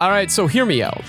All right, so hear me out.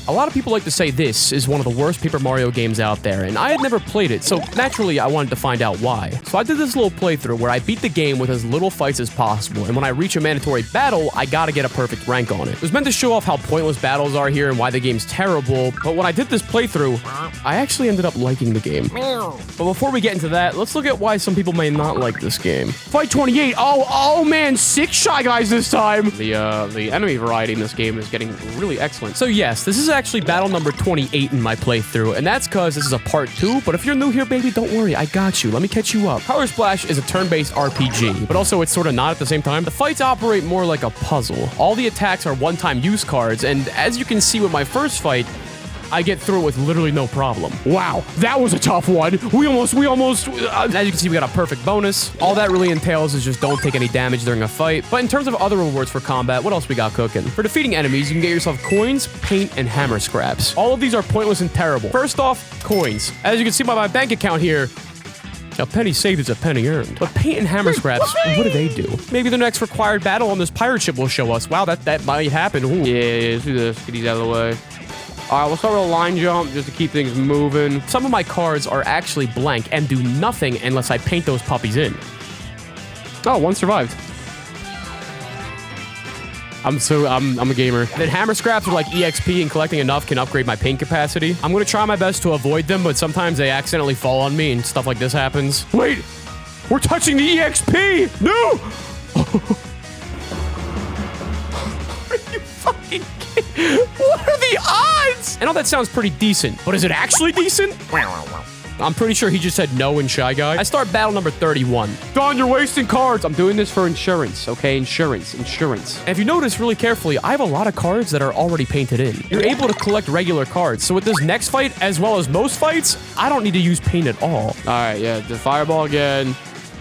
A lot of people like to say this is one of the worst Paper Mario games out there, and I had never played it, so naturally I wanted to find out why. So I did this little playthrough where I beat the game with as little fights as possible, and when I reach a mandatory battle, I gotta get a perfect rank on it. It was meant to show off how pointless battles are here and why the game's terrible, but when I did this playthrough, I actually ended up liking the game. But before we get into that, let's look at why some people may not like this game. Fight 28, oh man, 6 Shy Guys this time! The enemy variety in this game is getting really excellent. So yes, this is actually battle number 28 in my playthrough, and that's because this is a part 2, but if you're new here, baby, don't worry, I got you. Let me catch you up. Color Splash is a turn-based RPG, but also it's sort of not at the same time. The fights operate more like a puzzle. All the attacks are one-time use cards, and as you can see with my first fight, I get through it with literally no problem. Wow, that was a tough one. We almost, as you can see, we got a perfect bonus. All that really entails is just don't take any damage during a fight. But in terms of other rewards for combat, what else we got cooking? For defeating enemies, you can get yourself coins, paint, and hammer scraps. All of these are pointless and terrible. First off, coins. As you can see by my bank account here, a penny saved is a penny earned. But paint and hammer scraps, what do they do? Maybe the next required battle on this pirate ship will show us. Wow, that might happen. Ooh. Yeah, let's do this. Get these out of the way. All right, we'll start with a line jump just to keep things moving. Some of my cards are actually blank and do nothing unless I paint those puppies in. Oh, one survived. I'm a gamer. Then hammer scraps are like EXP, and collecting enough can upgrade my paint capacity. I'm gonna try my best to avoid them, but sometimes they accidentally fall on me and stuff like this happens. Wait, we're touching the EXP! No! Are you fucking kidding? What are the odds? I know that sounds pretty decent, but is it actually decent? I'm pretty sure he just said no in Shy Guy. I start battle number 31. Don, you're wasting cards. I'm doing this for insurance, okay? Insurance. And if you notice really carefully, I have a lot of cards that are already painted in. You're able to collect regular cards. So with this next fight, as well as most fights, I don't need to use paint at all. All right, yeah, the fireball again.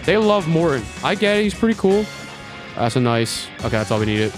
They love Morton. I get it. He's pretty cool. That's a nice. Okay, that's all we needed.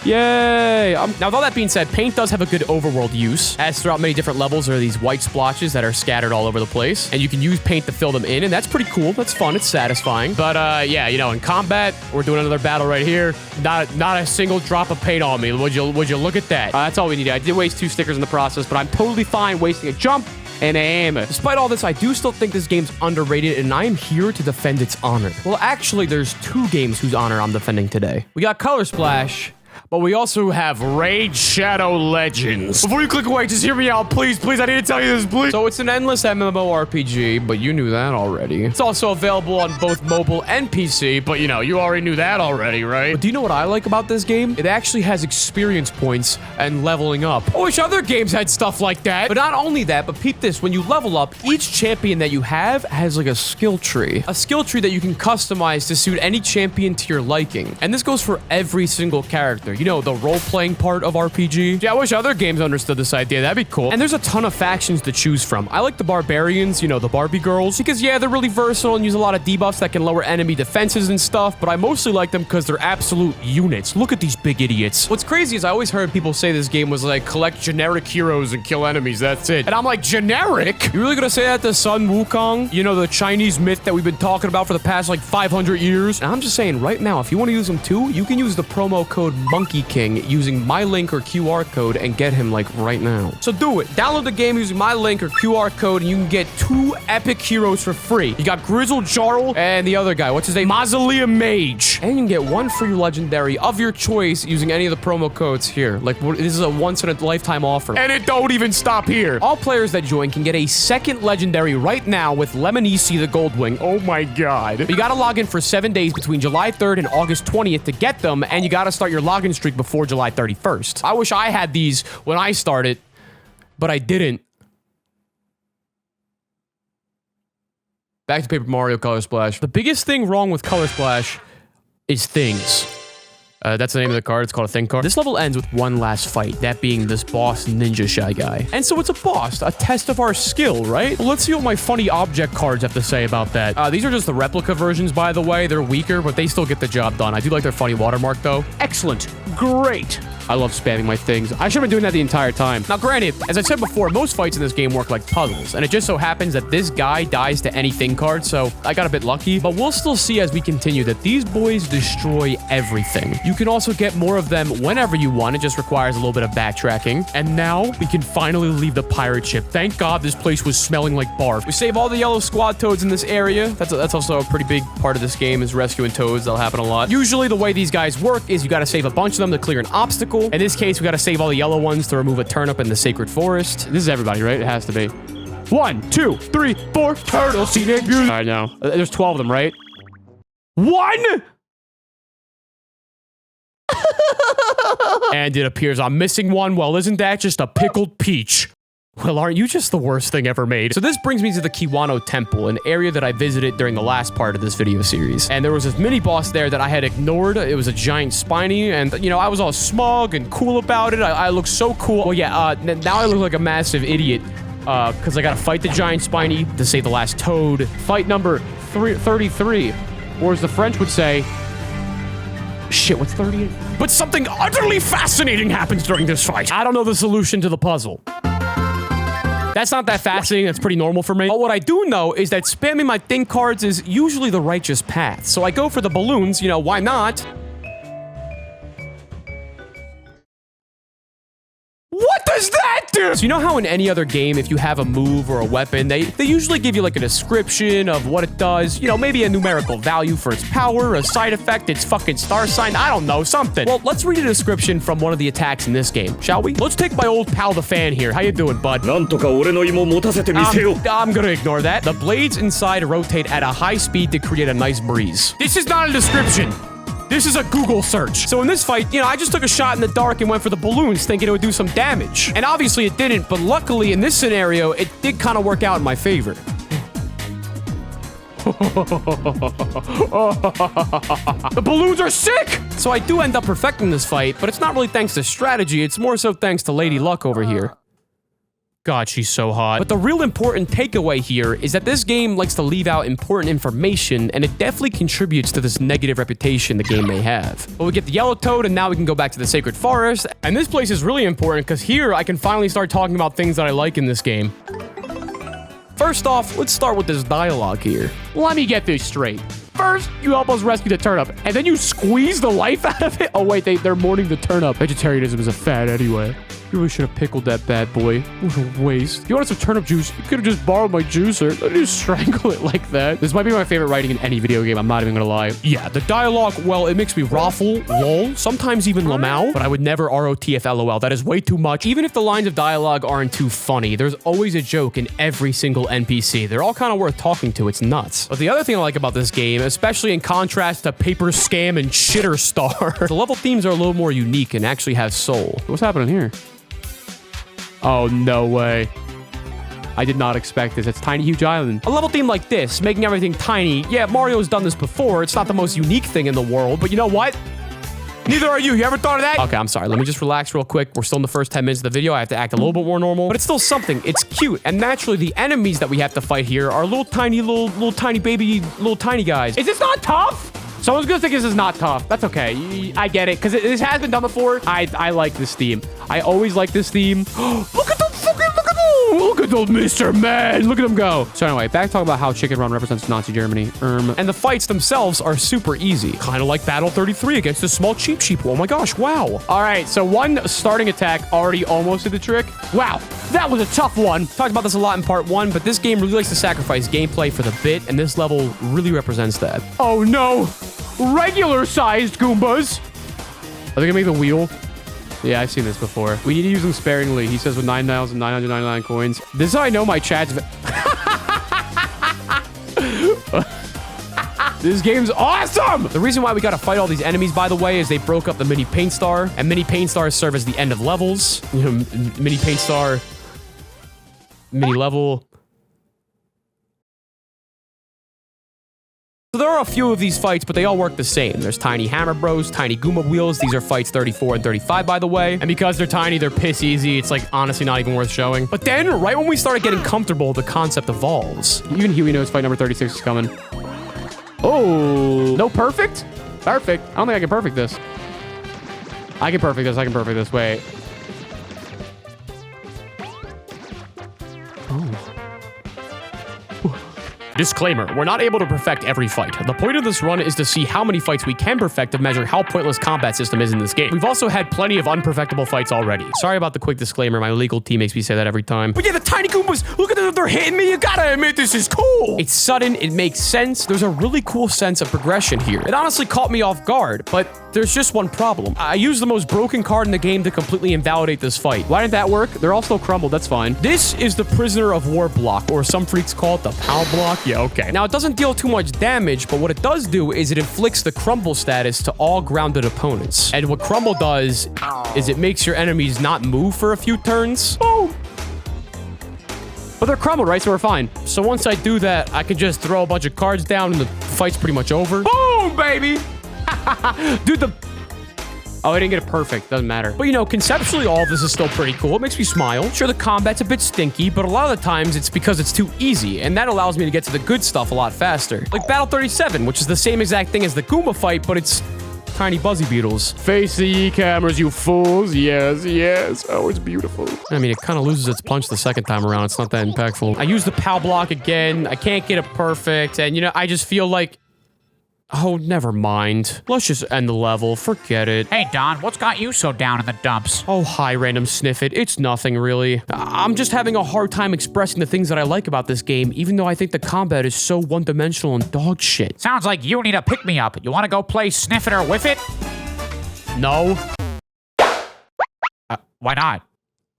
Yay! Now, with all that being said, paint does have a good overworld use, as throughout many different levels there are these white splotches that are scattered all over the place, and you can use paint to fill them in, and that's pretty cool. That's fun. It's satisfying. But, yeah, you know, in combat, we're doing another battle right here. Not a single drop of paint on me. Would you look at that? That's all we needed. I did waste 2 stickers in the process, but I'm totally fine wasting a jump and aim. Despite all this, I do still think this game's underrated, and I am here to defend its honor. Well, actually, there's 2 games whose honor I'm defending today. We got Color Splash, but we also have Raid Shadow Legends. Before you click away, just hear me out, please. I need to tell you this, please. So it's an endless MMORPG, but you knew that already. It's also available on both mobile and PC, but you know, you already knew that already, right? But do you know what I like about this game? It actually has experience points and leveling up. I wish other games had stuff like that. But not only that, but peep this, when you level up, each champion that you have has like a skill tree. A skill tree that you can customize to suit any champion to your liking. And this goes for every single character. You know, the role-playing part of RPG. Yeah, I wish other games understood this idea. That'd be cool. And there's a ton of factions to choose from. I like the Barbarians, you know, the Barbie girls, because, yeah, they're really versatile and use a lot of debuffs that can lower enemy defenses and stuff, but I mostly like them because they're absolute units. Look at these big idiots. What's crazy is I always heard people say this game was like, collect generic heroes and kill enemies, that's it. And I'm like, generic? You really gonna say that to Sun Wukong? You know, the Chinese myth that we've been talking about for the past, like, 500 years? And I'm just saying, right now, if you want to use them too, you can use the promo code MONKEYKING using my link or QR code and get him like right now. So do it. Download the game using my link or QR code and you can get 2 epic heroes for free. You got Grizzled Jarl and the other guy. What's his name? Mausoleum Mage. And you can get 1 free legendary of your choice using any of the promo codes here. Like, this is a once-in-a-lifetime offer. And it don't even stop here. All players that join can get a 2nd legendary right now with Leminisi the Gold-wing. Oh my god. But you gotta log in for 7 days between July 3rd and August 20th to get them, and you gotta start your login streak before July 31st. I wish I had these when I started, but I didn't. Back to Paper Mario Color Splash. The biggest thing wrong with Color Splash is things. That's the name of the card. It's called a thing card. This level ends with one last fight, that being this boss ninja Shy Guy. And so it's a boss, a test of our skill, right? Well, let's see what my funny object cards have to say about that. These are just the replica versions, by the way. They're weaker, but they still get the job done. I do like their funny watermark, though. Excellent. Great. I love spamming my things. I should have been doing that the entire time. Now, granted, as I said before, most fights in this game work like puzzles, and it just so happens that this guy dies to any thing card, so I got a bit lucky, but we'll still see as we continue that these boys destroy everything. You can also get more of them whenever you want. It just requires a little bit of backtracking. And now we can finally leave the pirate ship. Thank God this place was smelling like barf. We save all the yellow squad toads in this area. That's also a pretty big part of this game is rescuing toads. That'll happen a lot. Usually the way these guys work is you got to save a bunch of them to clear an obstacle. In this case, we got to save all the yellow ones to remove a turnip in the sacred forest. This is everybody, right? It has to be. 1, 2, 3, 4 turtles. Scenic views. All right, now there's 12 of them, right? 1. And it appears I'm missing one. Well, isn't that just a pickled peach? Well, aren't you just the worst thing ever made? So this brings me to the Kiwano Temple, an area that I visited during the last part of this video series. And there was this mini boss there that I had ignored. It was a giant spiny, and you know, I was all smug and cool about it. I looked so cool. Well, yeah, now I look like a massive idiot because I gotta fight the giant spiny to save the last toad. Fight number 33, or as the French would say, shit, what's 38? But something utterly fascinating happens during this fight. I don't know the solution to the puzzle. That's not that fascinating. That's pretty normal for me. But what I do know is that spamming my thing cards is usually the righteous path. So I go for the balloons. You know, why not? What does that do? So you know how in any other game, if you have a move or a weapon, they usually give you like a description of what it does. You know, maybe a numerical value for its power, a side effect, its fucking star sign. I don't know, something. Well, let's read a description from one of the attacks in this game, shall we? Let's take my old pal, the fan here. How you doing, bud? I'm gonna ignore that. The blades inside rotate at a high speed to create a nice breeze. This is not a description. This is a Google search. So in this fight, you know, I just took a shot in the dark and went for the balloons thinking it would do some damage. And obviously it didn't, but luckily in this scenario, it did kind of work out in my favor. The balloons are sick! So I do end up perfecting this fight, but it's not really thanks to strategy, it's more so thanks to Lady Luck over here. God, she's so hot. But the real important takeaway here is that this game likes to leave out important information, and it definitely contributes to this negative reputation the game may have. But we get the yellow toad, and now we can go back to the sacred forest. And this place is really important because here I can finally start talking about things that I like in this game. First off, let's start with this dialogue here. Let me get this straight. First, you help us rescue the turnip, and then you squeeze the life out of it? Oh wait, they're mourning the turnip. Vegetarianism is a fad anyway. You really should have pickled that bad boy. What a waste. If you wanted some turnip juice, you could have just borrowed my juicer. Let me just strangle it like that. This might be my favorite writing in any video game. I'm not even gonna lie. Yeah, the dialogue, well, it makes me raffle, lol, sometimes even lamau, but I would never ROTF LOL. That is way too much. Even if the lines of dialogue aren't too funny, there's always a joke in every single NPC. They're all kind of worth talking to. It's nuts. But the other thing I like about this game, especially in contrast to Paper Scam and Shitter Star, the level themes are a little more unique and actually have soul. What's happening here? Oh, no way. I did not expect this. It's Tiny Huge Island. A level theme like this, making everything tiny. Yeah, Mario's done this before. It's not the most unique thing in the world, but you know what? Neither are you. You ever thought of that? Okay, I'm sorry. Let me just relax real quick. We're still in the first 10 minutes of the video. I have to act a little bit more normal, but it's still something. It's cute. And naturally, the enemies that we have to fight here are little tiny baby, little tiny guys. Is this not tough? Someone's gonna think this is not tough. That's okay. I get it, because this has been done before. I like this theme. I always like this theme. Look at the Mr. Man. Look at him go. So anyway, back to talk about how Chicken Run represents Nazi Germany. And the fights themselves are super easy. Kind of like Battle 33 against the small cheap sheep. Oh my gosh, wow. All right, so one starting attack already almost did the trick. Wow, that was a tough one. Talked about this a lot in part 1, but this game really likes to sacrifice gameplay for the bit, and this level really represents that. Oh no, regular-sized Goombas. Are they gonna make the wheel? Yeah, I've seen this before. We need to use them sparingly. He says with 9,999 coins. This is how I know my chat's... This game's awesome! The reason why we gotta fight all these enemies, by the way, is they broke up the mini paint star. And mini paint stars serve as the end of levels. You know, mini paint star... Mini level... So there are a few of these fights, but they all work the same. There's Tiny Hammer Bros, Tiny Goomba Wheels. These are fights 34 and 35, by the way. And because they're tiny, they're piss easy. It's like honestly not even worth showing. But then, right when we started getting comfortable, the concept evolves. Even Huey knows fight number 36 is coming. Oh, no perfect? Perfect. I don't think I can perfect this. I can perfect this. I can perfect this. Wait. Oh. Disclaimer, we're not able to perfect every fight. The point of this run is to see how many fights we can perfect to measure how pointless combat system is in this game. We've also had plenty of unperfectable fights already. Sorry about the quick disclaimer. My legal team makes me say that every time. But yeah, the tiny Goombas, look at them, they're hitting me. You gotta admit, this is cool. It's sudden, it makes sense. There's a really cool sense of progression here. It honestly caught me off guard, but there's just one problem. I used the most broken card in the game to completely invalidate this fight. Why didn't that work? They're all still crumbled, that's fine. This is the Prisoner of War block, or some freaks call it the POW block. Yeah, okay. Now, it doesn't deal too much damage, but what it does do is it inflicts the crumble status to all grounded opponents. And what crumble does is it makes your enemies not move for a few turns. Boom! But they're crumbled, right? So we're fine. So once I do that, I can just throw a bunch of cards down and the fight's pretty much over. Boom, baby! Dude, oh, I didn't get it perfect. Doesn't matter. But, you know, conceptually, all of this is still pretty cool. It makes me smile. Sure, the combat's a bit stinky, but a lot of the times it's because it's too easy, and that allows me to get to the good stuff a lot faster. Like Battle 37, which is the same exact thing as the Goomba fight, but it's tiny buzzy beetles. Face the cameras, you fools. Yes, yes. Oh, it's beautiful. I mean, it kind of loses its punch the second time around. It's not that impactful. I use the POW block again. I can't get it perfect, and, you know, I just feel like... Oh, never mind. Let's just end the level. Forget it. Hey, Don, what's got you so down in the dumps? Oh, hi, random sniffit. It's nothing, really. I'm just having a hard time expressing the things that I like about this game, even though I think the combat is so one-dimensional and dog shit. Sounds like you need a pick-me-up. You want to go play Sniff It or Whiff It? No. Why not?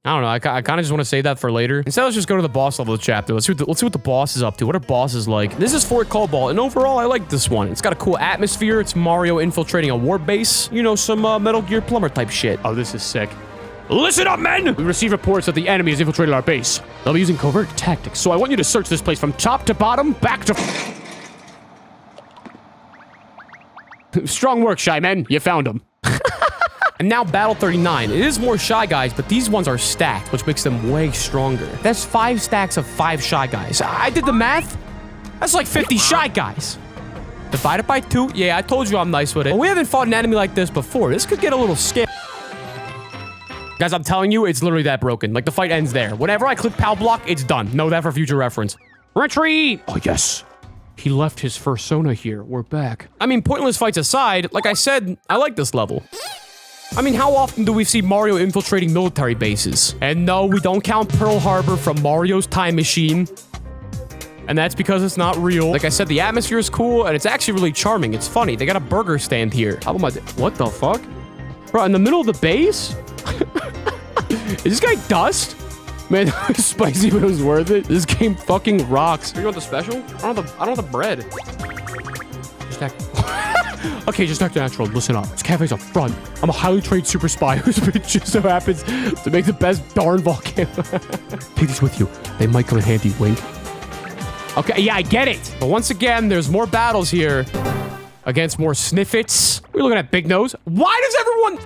I don't know. I kind of just want to save that for later. Instead, let's just go to the boss level of the chapter. Let's see what the boss is up to. What are bosses like? This is Fort Cobalt, and overall, I like this one. It's got a cool atmosphere. It's Mario infiltrating a war base. You know, some Metal Gear Plumber type shit. Oh, this is sick. Listen up, men! We received reports that the enemy has infiltrated our base. They'll be using covert tactics, so I want you to search this place from top to bottom, back to... Strong work, Shy Men. You found them. And now Battle 39. It is more Shy Guys, but these ones are stacked, which makes them way stronger. That's 5 stacks of 5 Shy Guys. I did the math. That's like 50 Shy Guys. Divided by 2. Yeah, I told you I'm nice with it. But we haven't fought an enemy like this before. This could get a little scary. Guys, I'm telling you, it's literally that broken. Like, the fight ends there. Whenever I click POW block, it's done. Know that for future reference. Retreat! Oh, yes. He left his fursona here. We're back. I mean, pointless fights aside, like I said, I like this level. I mean, how often do we see Mario infiltrating military bases? And no, we don't count Pearl Harbor from Mario's Time Machine. And that's because it's not real. Like I said, the atmosphere is cool, and it's actually really charming. It's funny. They got a burger stand here. How about what the fuck? Bro, in the middle of the base? Is this guy dust? Man, that was spicy, but it was worth it. This game fucking rocks. You want the special? I don't want the bread. Just act... Okay, just act natural. Listen up. This cafe's up front. I'm a highly trained super spy who just so happens to make the best darn volcano. Take these with you. They might come in handy. Wink. Okay, yeah, I get it. But once again, there's more battles here against more sniffits. We're looking at Big Nose. Why does everyone...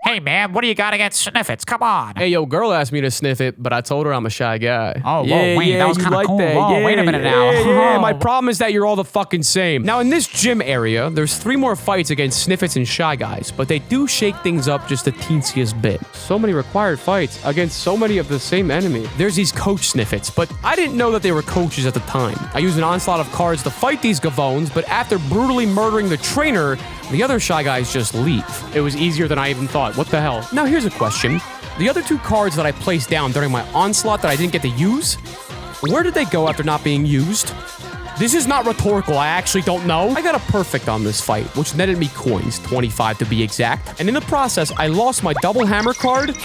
Hey, man, what do you got against sniffits? Come on. Hey, yo, girl asked me to sniff it, but I told her I'm a shy guy. Oh, whoa, wait, that was kind of cool. Whoa, wait a minute now. Yeah, my problem is that you're all the fucking same. Now, in this gym area, there's 3 more fights against sniffits and shy guys, but they do shake things up just the teensiest bit. So many required fights against so many of the same enemy. There's these coach sniffits, but I didn't know that they were coaches at the time. I used an onslaught of cards to fight these gavones, but after brutally murdering the trainer, the other shy guys just leave. It was easier than I even thought. What the hell? Now, here's a question. The other 2 cards that I placed down during my onslaught that I didn't get to use, where did they go after not being used? This is not rhetorical. I actually don't know. I got a perfect on this fight, which netted me coins, 25 to be exact. And in the process, I lost my double hammer card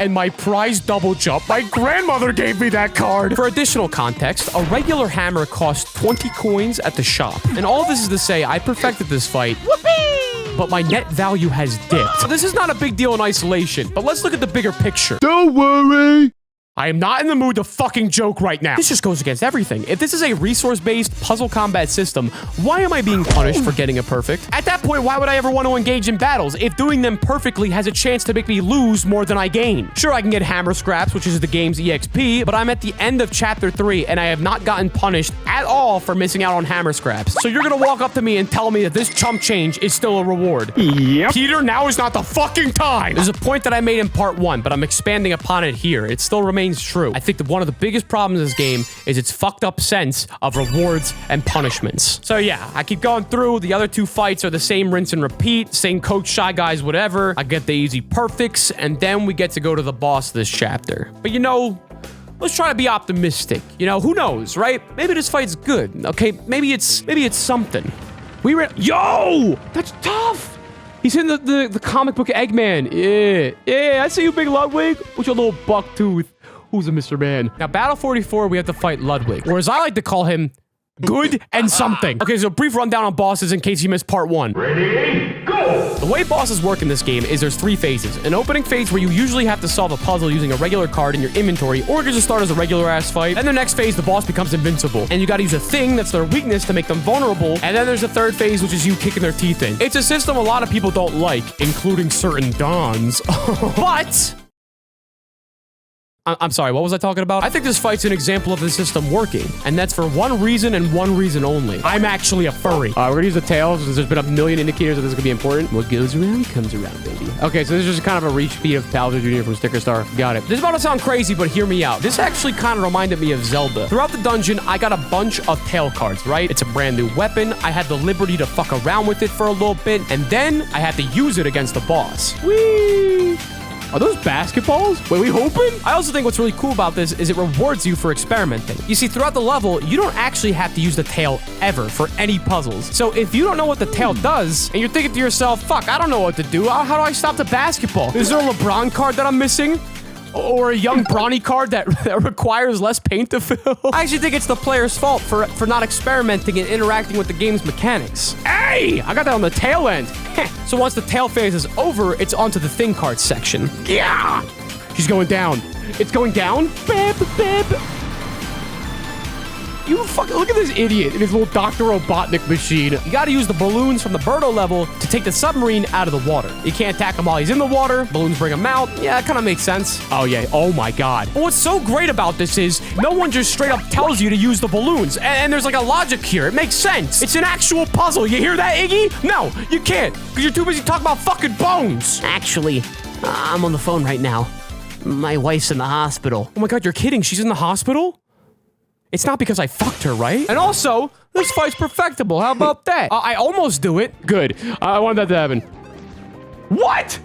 and my prize double jump. My grandmother gave me that card. For additional context, a regular hammer costs 20 coins at the shop. And all this is to say, I perfected this fight. Whoopee! But my net value has dipped. So this is not a big deal in isolation, but let's look at the bigger picture. Don't worry. I am not in the mood to fucking joke right now. This just goes against everything. If this is a resource-based puzzle combat system, why am I being punished for getting it perfect? At that point, why would I ever want to engage in battles if doing them perfectly has a chance to make me lose more than I gain? Sure, I can get hammer scraps, which is the game's EXP, but I'm at the end of chapter 3, and I have not gotten punished at all for missing out on hammer scraps. So you're gonna walk up to me and tell me that this chump change is still a reward. Yep. Peter, now is not the fucking time. There's a point that I made in part 1, but I'm expanding upon it here. It still remains true. I think that one of the biggest problems in this game is its fucked up sense of rewards and punishments. So yeah, I keep going through. The other 2 fights are the same rinse and repeat, same coach, shy guys, whatever. I get the easy perfects, and then we get to go to the boss this chapter. But you know, let's try to be optimistic. You know, who knows, right? Maybe this fight's good. Okay, maybe it's something. Yo! That's tough! He's in the comic book Eggman. Yeah, I see you, big Ludwig. With your little buck tooth. Who's a Mr. Man? Now, Battle 44, we have to fight Ludwig. Or as I like to call him, Good and Something. Okay, so brief rundown on bosses in case you missed part 1. Ready, go! The way bosses work in this game is there's 3 phases. An opening phase where you usually have to solve a puzzle using a regular card in your inventory, or just start as a regular-ass fight. Then the next phase, the boss becomes invincible, and you gotta use a thing that's their weakness to make them vulnerable. And then there's the 3rd phase, which is you kicking their teeth in. It's a system a lot of people don't like, including certain dons. But I'm sorry, what was I talking about? I think this fight's an example of the system working, and that's for one reason and one reason only. I'm actually a furry. We're gonna use the tail, since there's been a million indicators that this is gonna be important. What goes around comes around, baby. Okay, so this is just kind of a reach speed of Bowser Jr. from Sticker Star. Got it. This is about to sound crazy, but hear me out. This actually kind of reminded me of Zelda. Throughout the dungeon, I got a bunch of tail cards, right? It's a brand new weapon. I had the liberty to fuck around with it for a little bit, and then I had to use it against the boss. Whee! Are those basketballs? Wait, we hoping? I also think what's really cool about this is it rewards you for experimenting. You see, throughout the level, you don't actually have to use the tail ever for any puzzles. So if you don't know what the tail does, and you're thinking to yourself, fuck, I don't know what to do. How do I stop the basketball? Is there a LeBron card that I'm missing? Or a young Brawny card that requires less paint to fill? I actually think it's the player's fault for not experimenting and interacting with the game's mechanics. Hey! I got that on the tail end. So once the tail phase is over, it's onto the thing card section. Yeah! She's going down. It's going down? Bip, bip. You fucking look at this idiot in his little Dr. Robotnik machine. You gotta use the balloons from the Birdo level to take the submarine out of the water. You can't attack him while he's in the water. Balloons bring him out. Yeah, that kind of makes sense. Oh, yeah. Oh, my God. But what's so great about this is no one just straight up tells you to use the balloons. And there's like a logic here. It makes sense. It's an actual puzzle. You hear that, Iggy? No, you can't. Because you're too busy talking about fucking bones. Actually, I'm on the phone right now. My wife's in the hospital. Oh, my God. You're kidding. She's in the hospital? It's not because I fucked her, right? And also, this fight's perfectible. How about that? I almost do it. Good. I wanted that to happen. What?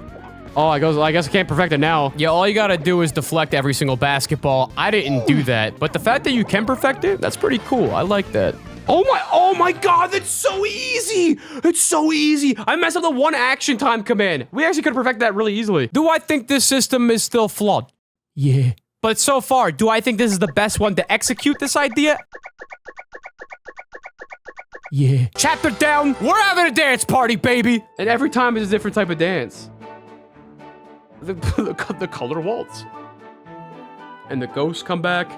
Oh, I guess I can't perfect it now. Yeah, all you gotta do is deflect every single basketball. I didn't do that, but the fact that you can perfect it, that's pretty cool. I like that. Oh my God, that's so easy. It's so easy. I messed up the 1 action time command. We actually could perfect that really easily. Do I think this system is still flawed? Yeah. But so far, do I think this is the best one to execute this idea? Yeah. Chapter down. We're having a dance party, baby. And every time is a different type of dance. The color waltz. And the ghosts come back.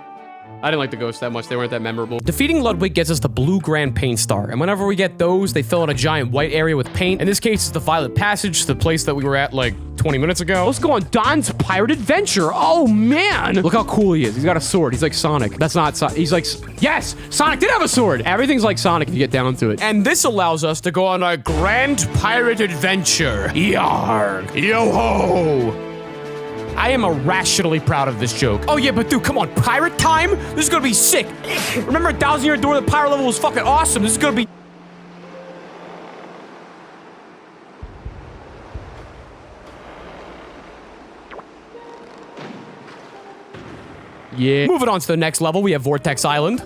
I didn't like the ghosts that much. They weren't that memorable. Defeating Ludwig gets us the blue grand paint star. And whenever we get those, they fill in a giant white area with paint. In this case, it's the Violet Passage, the place that we were at like 20 minutes ago. Let's go on Don's Pirate Adventure. Oh, man. Look how cool he is. He's got a sword. He's like Sonic. That's not Sonic. He's like... Yes! Sonic did have a sword! Everything's like Sonic if you get down to it. And this allows us to go on a grand pirate adventure. Yarg! Yo-ho! I am irrationally proud of this joke. Oh, yeah, but dude, come on. Pirate time? This is gonna be sick. Remember 1,000 Year Door? The pirate level was fucking awesome. This is gonna be... Yeah. Moving on to the next level, we have Vortex Island.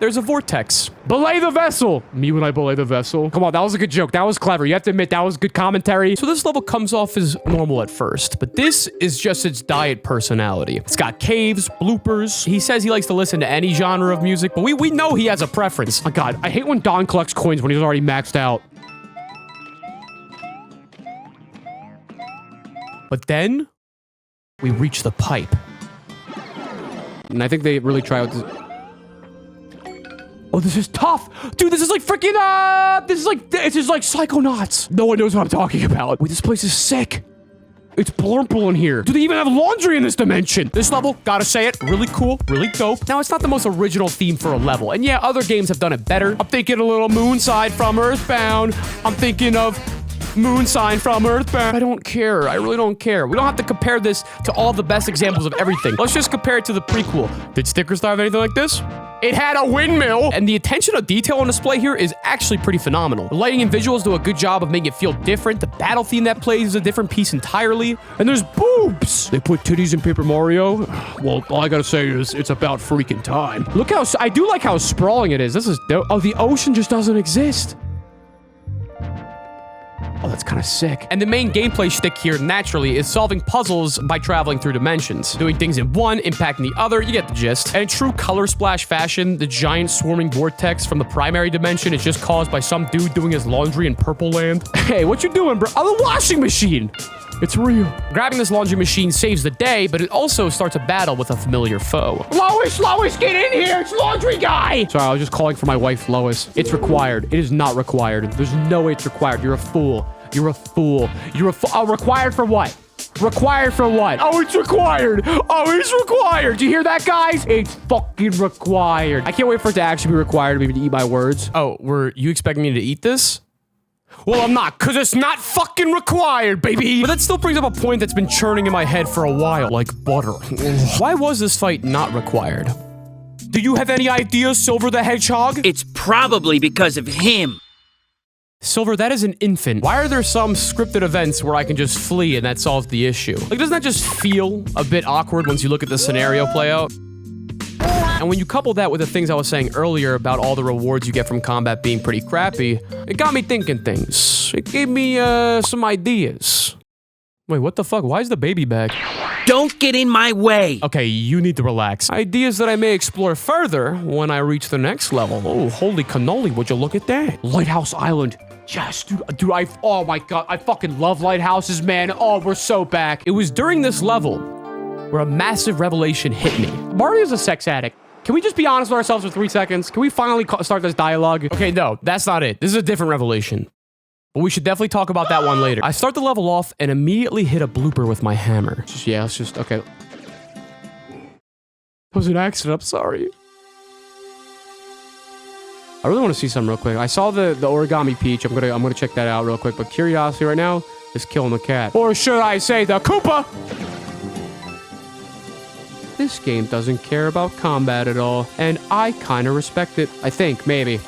There's a vortex. Belay the vessel. Me when I belay the vessel. Come on, that was a good joke. That was clever. You have to admit, that was good commentary. So this level comes off as normal at first, but this is just its diet personality. It's got caves, bloopers. He says he likes to listen to any genre of music, but we know he has a preference. Oh God, I hate when Don collects coins when he's already maxed out. But then we reach the pipe. And I think they really try out this. Oh, this is tough. Dude, this is like freaking, this is like Psychonauts. No one knows what I'm talking about. Wait, this place is sick. It's blurple in here. Do they even have laundry in this dimension? This level, gotta say it, really cool, really dope. Now, it's not the most original theme for a level. And yeah, other games have done it better. I'm thinking a little Moonside from Earthbound. I'm thinking of Moonsign from Earthbound. I don't care. I really don't care. We don't have to compare this to all the best examples of everything. Let's just compare it to the prequel. Did Stickers have anything like this? It had a windmill. And the attention to detail on display here is actually pretty phenomenal. The lighting and visuals do a good job of making it feel different. The battle theme that plays is a different piece entirely. And there's boobs. They put titties in Paper Mario. Well, all I gotta say is it's about freaking time. Look how, I do like how sprawling it is. This is dope. Oh, the ocean just doesn't exist. Oh, that's kind of sick. And the main gameplay shtick here, naturally, is solving puzzles by traveling through dimensions. Doing things in one, impacting the other, you get the gist. And in true color splash fashion, the giant swarming vortex from the primary dimension is just caused by some dude doing his laundry in Purple Land. Hey, what you doing, bro? Oh, the washing machine! It's real. Grabbing this laundry machine saves the day, but it also starts a battle with a familiar foe. Lois, get in here! It's laundry guy! Sorry, I was just calling for my wife, Lois. It's required. It is not required. There's no way it's required. You're a fool. You're a fool. You're a fool. Oh, required for what? Required for what? Oh, it's required. Oh, it's required. Do you hear that, guys? It's fucking required. I can't wait for it to actually be required, maybe to eat my words. Oh, were you expecting me to eat this? Well, I'm not, because it's not fucking required, baby. But that still brings up a point that's been churning in my head for a while, like butter. Why was this fight not required? Do you have any ideas, Silver the Hedgehog? It's probably because of him. Silver, that is an infant. Why are there some scripted events where I can just flee and that solves the issue? Like, doesn't that just feel a bit awkward once you look at the scenario play out? And when you couple that with the things I was saying earlier about all the rewards you get from combat being pretty crappy, it got me thinking things. It gave me, some ideas. Wait, what the fuck? Why is the baby back? Don't get in my way. Okay, you need to relax. Ideas that I may explore further when I reach the next level. Oh, holy cannoli, would you look at that? Lighthouse Island. Yes, dude, oh my god, I fucking love lighthouses, man. Oh, we're so back. It was during this level where a massive revelation hit me. Mario's a sex addict. Can we just be honest with ourselves for 3 seconds? Can we finally start this dialogue? Okay, no, that's not it. This is a different revelation. But we should definitely talk about that one later. I start the level off and immediately hit a blooper with my hammer. Okay. That was an accident, I'm sorry. I really want to see something real quick. I saw the origami peach. I'm gonna check that out real quick. But curiosity right now is killing the cat. Or should I say the Koopa? This game doesn't care about combat at all, and I kind of respect it. I think maybe.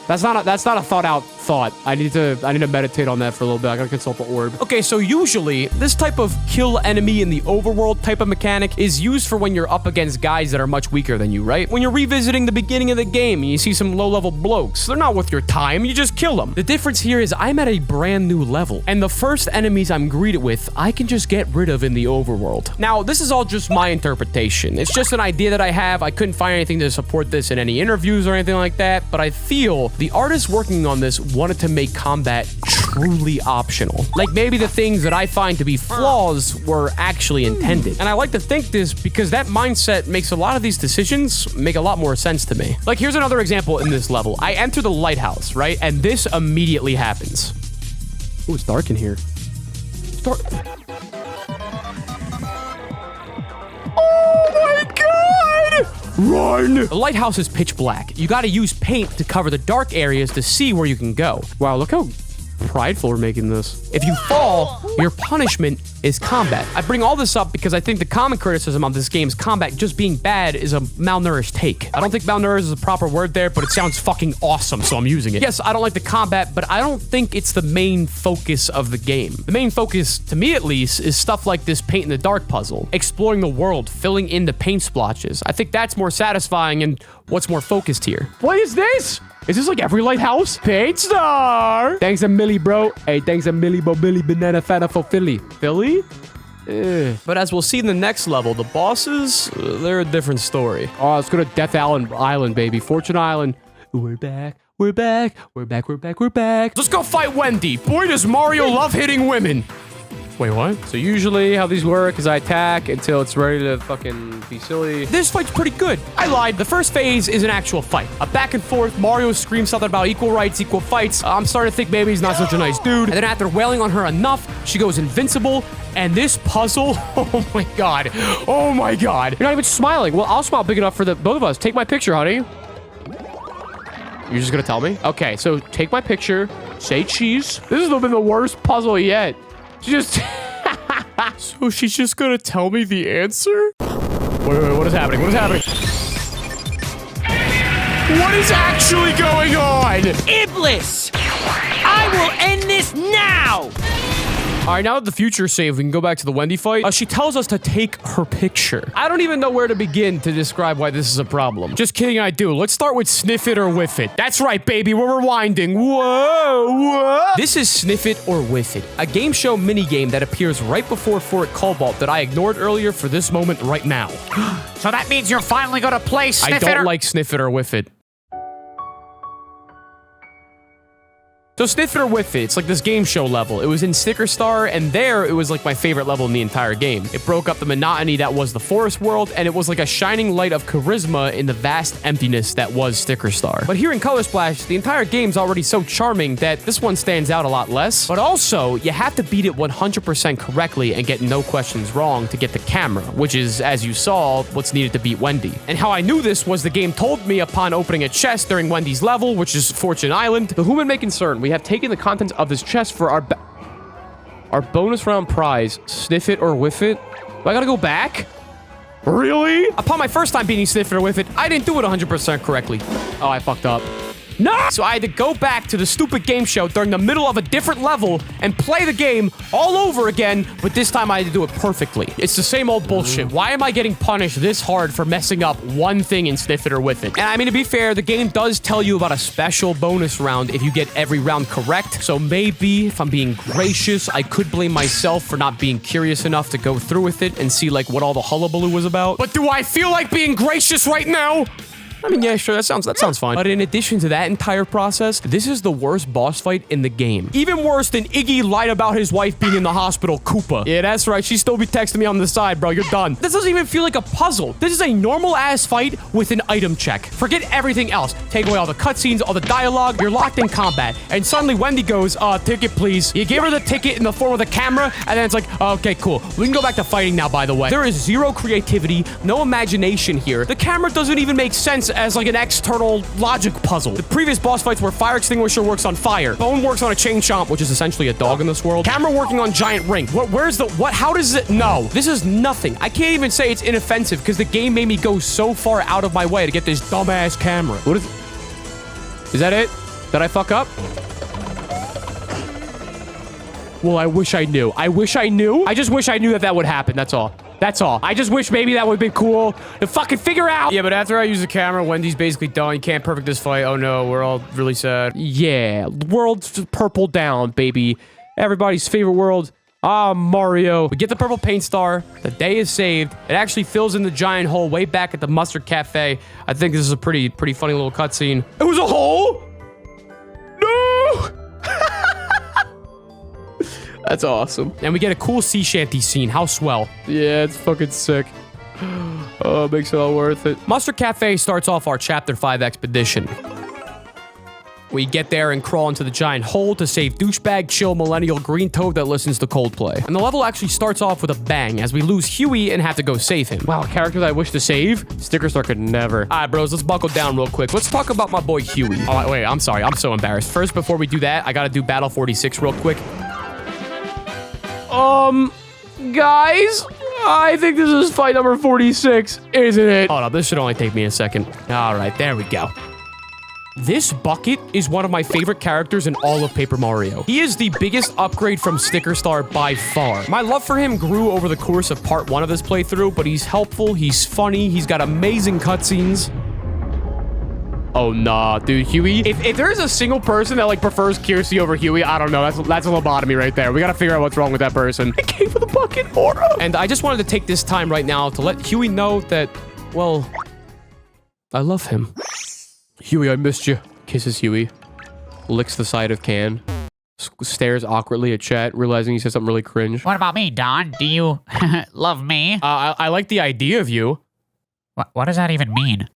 That's not a thought out thought. I need to meditate on that for a little bit. I gotta consult the orb. Okay, so usually this type of kill enemy in the overworld type of mechanic is used for when you're up against guys that are much weaker than you, right? When you're revisiting the beginning of the game and you see some low-level blokes, they're not worth your time. You just kill them. The difference here is I'm at a brand new level, and the first enemies I'm greeted with, I can just get rid of in the overworld. Now, this is all just my interpretation. It's just an idea that I have. I couldn't find anything to support this in any interviews or anything like that, but I feel the artists working on this wanted to make combat truly optional. Like maybe the things that I find to be flaws were actually intended. And I like to think this because that mindset makes a lot of these decisions make a lot more sense to me. Like here's another example in this level. I enter the lighthouse, right? And this immediately happens. Ooh, it's dark in here. It's dark. Oh my god! Run! The lighthouse is pitch black. You gotta use paint to cover the dark areas to see where you can go. Wow, look how prideful we're making this. If you fall, your punishment is combat. I bring all this up because I think the common criticism of this game's combat just being bad is a malnourished take. I don't think malnourished is a proper word there, but it sounds fucking awesome, so I'm using it. Yes, I don't like the combat, but I don't think it's the main focus of the game. The main focus, to me at least, is stuff like this paint in the dark puzzle, exploring the world, filling in the paint splotches. I think that's more satisfying and what's more focused here. What is this? Is this like every lighthouse? Paint star! Thanks a milli, bro. Hey, thanks a milli, bo billy, banana, fata for Philly. Philly? But as we'll see in the next level, the bosses, they're a different story. Oh, let's go to Death Island, baby. Fortune Island. We're back. We're back. We're back. We're back. We're back. Let's go fight Wendy. Boy, does Mario love hitting women. Wait, what? So usually how these work is I attack until it's ready to fucking be silly. This fight's pretty good. I lied. The first phase is an actual fight. A back and forth. Mario screams something about equal rights, equal fights. I'm starting to think maybe he's not such a nice dude. And then after wailing on her enough, she goes invincible. And this puzzle, oh my god. Oh my god. You're not even smiling. Well, I'll smile big enough for the both of us. Take my picture, honey. You're just gonna tell me? Okay, so take my picture. Say cheese. This has been the worst puzzle yet. She just... So she's just gonna tell me the answer? Wait, what is happening? What is happening? What is actually going on? Iblis! I will end this now! All right, now that the future saved, we can go back to the Wendy fight. She tells us to take her picture. I don't even know where to begin to describe why this is a problem. Just kidding, I do. Let's start with Sniff It or Whiff It. That's right, baby, we're rewinding. Whoa. This is Sniff It or Whiff It, a game show minigame that appears right before Fort Cobalt that I ignored earlier for this moment right now. So that means you're finally gonna play Sniff It I don't or... like Sniff It or Whiff It. So Sniff It or Whiff It, it's like this game show level. It was in Sticker Star, and there it was like my favorite level in the entire game. It broke up the monotony that was the forest world, and it was like a shining light of charisma in the vast emptiness that was Sticker Star. But here in Color Splash, the entire game's already so charming that this one stands out a lot less. But also, you have to beat it 100% correctly and get no questions wrong to get the camera, which is, as you saw, what's needed to beat Wendy. And how I knew this was the game told me upon opening a chest during Wendy's level, which is Fortune Island. The Who may concern. We have taken the contents of this chest for our bonus round prize. Sniff It or Whiff It. Do I gotta go back? Really? Upon my first time beating Sniff It or Whiff It, I didn't do it 100% correctly. Oh, I fucked up. No! So I had to go back to the stupid game show during the middle of a different level and play the game all over again, but this time I had to do it perfectly. It's the same old bullshit. Why am I getting punished this hard for messing up one thing in Sniff It or Whiff It? And I mean, to be fair, the game does tell you about a special bonus round if you get every round correct, so maybe, if I'm being gracious, I could blame myself for not being curious enough to go through with it and see, like, what all the hullabaloo was about. But do I feel like being gracious right now? I mean, yeah, sure, that sounds fine. But in addition to that entire process, this is the worst boss fight in the game. Even worse than Iggy lied about his wife being in the hospital, Koopa. Yeah, that's right. She still be texting me on the side, bro. You're done. This doesn't even feel like a puzzle. This is a normal-ass fight with an item check. Forget everything else. Take away all the cutscenes, all the dialogue. You're locked in combat. And suddenly Wendy goes, ticket, please. You give her the ticket in the form of the camera, and then it's like, okay, cool. We can go back to fighting now, by the way. There is zero creativity, no imagination here. The camera doesn't even make sense as like an external logic puzzle. The previous boss fights where fire extinguisher works on fire, bone works on a chain chomp, which is essentially a dog in this world, camera working on giant ring. Where's the, what, how does it, no, this is nothing. I can't even say it's inoffensive because the game made me go so far out of my way to get this dumbass camera. What is that it? Did I fuck up? Well, I wish I knew. I wish I knew. I just wish I knew that that would happen. That's all. That's all. I just wish maybe that would have been cool to fucking figure out. Yeah, but after I use the camera, Wendy's basically done. You can't perfect this fight. Oh no, we're all really sad. Yeah, world's purple down, baby. Everybody's favorite world. Ah, Mario. We get the purple paint star. The day is saved. It actually fills in the giant hole way back at the Mustard Cafe. I think this is a pretty funny little cutscene. It was a hole? No! That's awesome. And we get a cool sea shanty scene. How swell. Yeah, it's fucking sick. Oh, it makes it all worth it. Mustard Cafe starts off our Chapter 5 expedition. We get there and crawl into the giant hole to save douchebag chill millennial green toad that listens to Coldplay. And the level actually starts off with a bang as we lose Huey and have to go save him. Wow, characters I wish to save? Sticker Star could never. All right, bros, let's buckle down real quick. Let's talk about my boy Huey. Oh, wait, I'm sorry. I'm so embarrassed. First, before we do that, I gotta do Battle 46 real quick. Guys, I think this is fight number 46, isn't it? Hold up, this should only take me a second. All right, there we go. This bucket is one of my favorite characters in all of Paper Mario. He is the biggest upgrade from Sticker Star by far. My love for him grew over the course of part 1 of this playthrough, but he's helpful, he's funny, he's got amazing cutscenes. Oh, nah, dude, Huey. If there's a single person that, like, prefers Kirsty over Huey, I don't know. That's a lobotomy right there. We gotta figure out what's wrong with that person. I came for the bucket, Aura. And I just wanted to take this time right now to let Huey know that, well, I love him. Huey, I missed you. Kisses Huey. Licks the side of can. Stares awkwardly at chat, realizing he said something really cringe. What about me, Don? Do you love me? I like the idea of you. What does that even mean?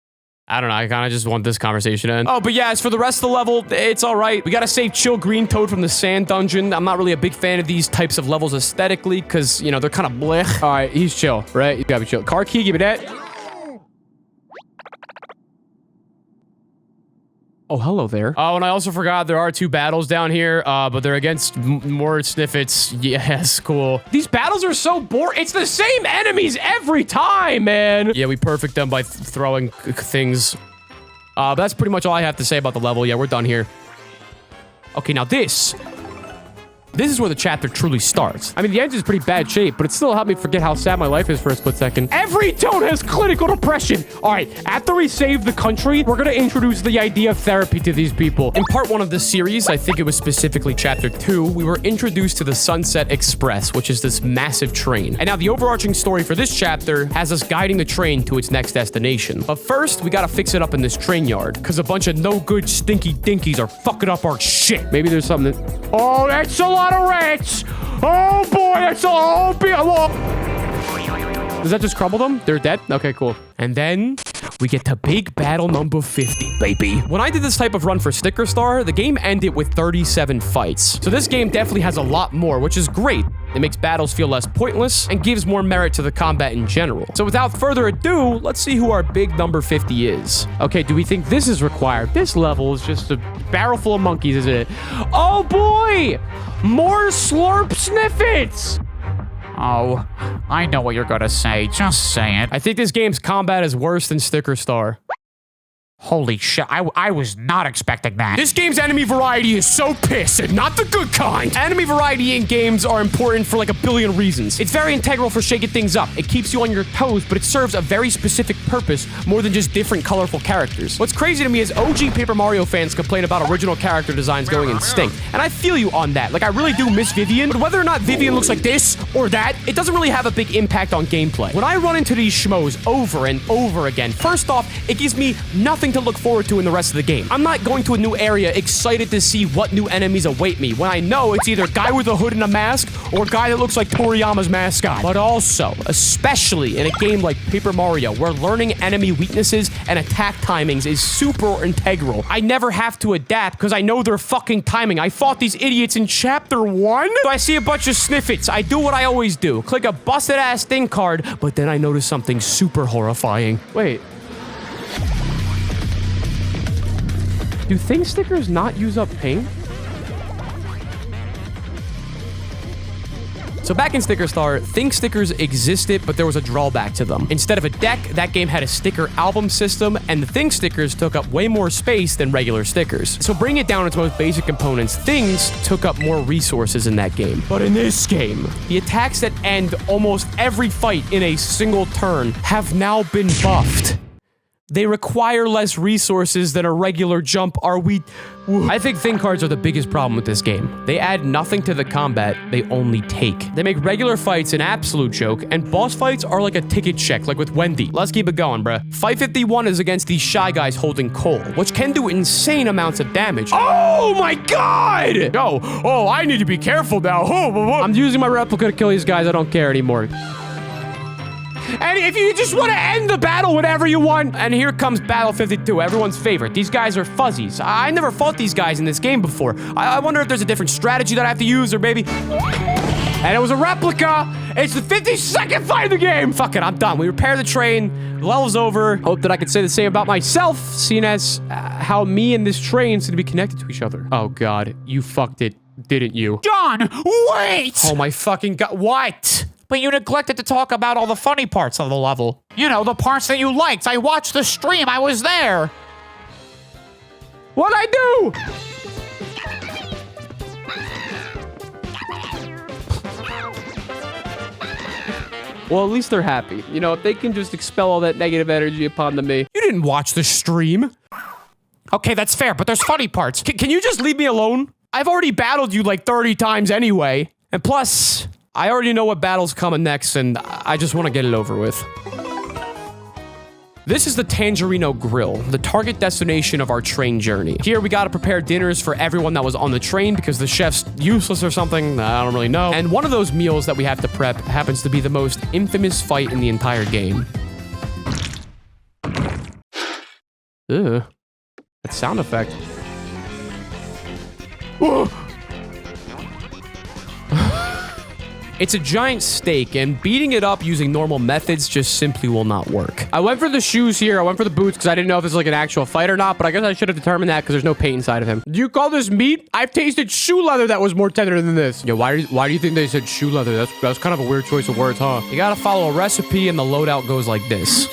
I don't know. I kind of just want this conversation to end. Oh, but yeah, as for the rest of the level, it's all right. We got to save Chill Green Toad from the sand dungeon. I'm not really a big fan of these types of levels aesthetically because, you know, they're kind of blech. All right, he's chill, right? You gotta be chill. Car key, give me that. Oh, hello there. Oh, and I also forgot there are 2 battles down here, but they're against more Sniffets. Yes, cool. These battles are so boring. It's the same enemies every time, man. Yeah, we perfect them by throwing things. But that's pretty much all I have to say about the level. Yeah, we're done here. Okay, now this is where the chapter truly starts. I mean, the engine's pretty bad shape, but it still helped me forget how sad my life is for a split second. Every toad has clinical depression. All right, after we save the country, we're gonna introduce the idea of therapy to these people. In part 1 of this series, I think it was specifically chapter 2, we were introduced to the Sunset Express, which is this massive train. And now the overarching story for this chapter has us guiding the train to its next destination. But first, we gotta fix it up in this train yard, because a bunch of no good stinky dinkies are fucking up our shit. Maybe there's something that... Oh, that's a lot of rats! Oh boy, that's a whole bit. Does that just crumble them? They're dead? Okay, cool. And then we get to big battle number 50, baby. When I did this type of run for Sticker Star, the game ended with 37 fights. So this game definitely has a lot more, which is great. It makes battles feel less pointless and gives more merit to the combat in general. So without further ado, let's see who our big number 50 is. Okay, do we think this is required? This level is just a barrel full of monkeys, isn't it? Oh boy! More slurp sniffets! Oh, I know what you're gonna say. Just say it. I think this game's combat is worse than Sticker Star. Holy shit, I was not expecting that. This game's enemy variety is so piss and not the good kind. Enemy variety in games are important for like a billion reasons. It's very integral for shaking things up. It keeps you on your toes, but it serves a very specific purpose more than just different colorful characters. What's crazy to me is OG Paper Mario fans complain about original character designs going extinct, and I feel you on that. Like, I really do miss Vivian, but whether or not Vivian looks like this or that, it doesn't really have a big impact on gameplay. When I run into these schmoes over and over again, first off, it gives me nothing to look forward to in the rest of the game. I'm not going to a new area excited to see what new enemies await me when I know it's either guy with a hood and a mask or guy that looks like Toriyama's mascot. But also, especially in a game like Paper Mario, where learning enemy weaknesses and attack timings is super integral. I never have to adapt because I know their fucking timing. I fought these idiots in chapter 1. So I see a bunch of sniffets. I do what I always do. Click a busted ass thing card, but then I notice something super horrifying. Wait. Do thing stickers not use up paint? So back in Sticker Star, Think stickers existed, but there was a drawback to them. Instead of a deck, that game had a sticker album system, and the Think stickers took up way more space than regular stickers. So bring it down to its most basic components, things took up more resources in that game. But in this game, the attacks that end almost every fight in a single turn have now been buffed. They require less resources than a regular jump. I think thing cards are the biggest problem with this game. They add nothing to the combat, they only take. They make regular fights an absolute joke, and boss fights are like a ticket check, like with Wendy. Let's keep it going, bruh. Fight 51 is against these shy guys holding coal, which can do insane amounts of damage. Oh my god! Oh, I need to be careful now. I'm using my replica to kill these guys, I don't care anymore. And if you just want to end the battle whenever you want. And here comes Battle 52, everyone's favorite. These guys are fuzzies. I never fought these guys in this game before. I wonder if there's a different strategy that I have to use, or maybe... And it was a replica. It's the 52nd fight of the game. Fuck it, I'm done. We repair the train. The level's over. Hope that I could say the same about myself, seeing as how me and this train seem to be connected to each other. Oh god, you fucked it, didn't you? John, wait! Oh my fucking god, what? But you neglected to talk about all the funny parts of the level. You know, the parts that you liked. I watched the stream. I was there. What'd I do? Well, at least they're happy. You know, if they can just expel all that negative energy upon me. You didn't watch the stream. Okay, that's fair, but there's funny parts. Can you just leave me alone? I've already battled you like 30 times anyway. And plus... I already know what battle's coming next, and I just want to get it over with. This is the Tangerino Grill, the target destination of our train journey. Here, we gotta prepare dinners for everyone that was on the train because the chef's useless or something. I don't really know. And one of those meals that we have to prep happens to be the most infamous fight in the entire game. Ugh. That sound effect. Whoa. It's a giant steak, and beating it up using normal methods just simply will not work. I went for the shoes here. I went for the boots because I didn't know if this was like an actual fight or not, but I guess I should have determined that because there's no paint inside of him. Do you call this meat? I've tasted shoe leather that was more tender than this. Yeah, why do you think they said shoe leather? That's kind of a weird choice of words, huh? You gotta follow a recipe, and the loadout goes like this.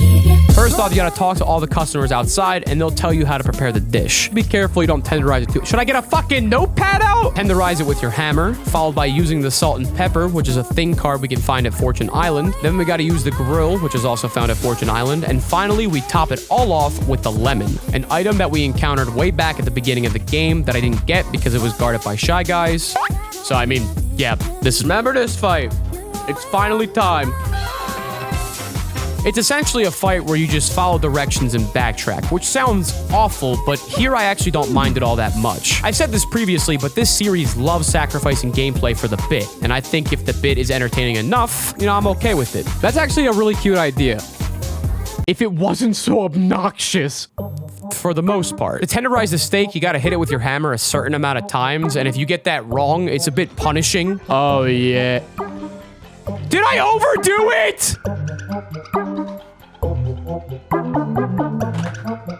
First off, you gotta talk to all the customers outside, and they'll tell you how to prepare the dish. Be careful you don't tenderize it too. Should I get a fucking notepad out? Tenderize it with your hammer, followed by using the salt and pepper, which is a thing card we can find at Fortune Island. Then we gotta use the grill, which is also found at Fortune Island. And finally, we top it all off with the lemon, an item that we encountered way back at the beginning of the game that I didn't get because it was guarded by Shy Guys. So, I mean, yeah, remember this fight. It's finally time. It's essentially a fight where you just follow directions and backtrack, which sounds awful, but here I actually don't mind it all that much. I've said this previously, but this series loves sacrificing gameplay for the bit, and I think if the bit is entertaining enough, you know, I'm okay with it. That's actually a really cute idea. If it wasn't so obnoxious. For the most part. To tenderize the steak, you gotta hit it with your hammer a certain amount of times, and if you get that wrong, it's a bit punishing. Oh, yeah. Did I overdo it?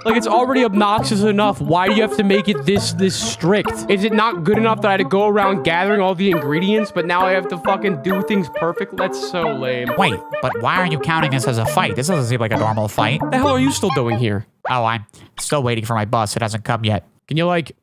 Like, it's already obnoxious enough. Why do you have to make it this strict? Is it not good enough that I had to go around gathering all the ingredients, but now I have to fucking do things perfect? That's so lame. Wait, but why are you counting this as a fight? This doesn't seem like a normal fight. What the hell are you still doing here? Oh, I'm still waiting for my bus. It hasn't come yet. Can you, like,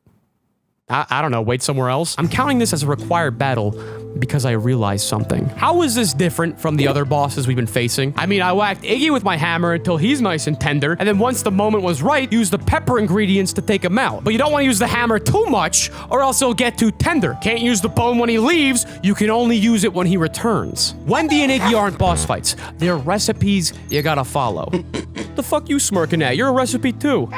I don't know, wait somewhere else? I'm counting this as a required battle because I realized something. How is this different from the other bosses we've been facing? I mean, I whacked Iggy with my hammer until he's nice and tender, and then once the moment was right, used the pepper ingredients to take him out. But you don't want to use the hammer too much, or else he'll get too tender. Can't use the bone when he leaves, you can only use it when he returns. Wendy and Iggy aren't boss fights. They're recipes you gotta follow. The fuck you smirking at? You're a recipe too.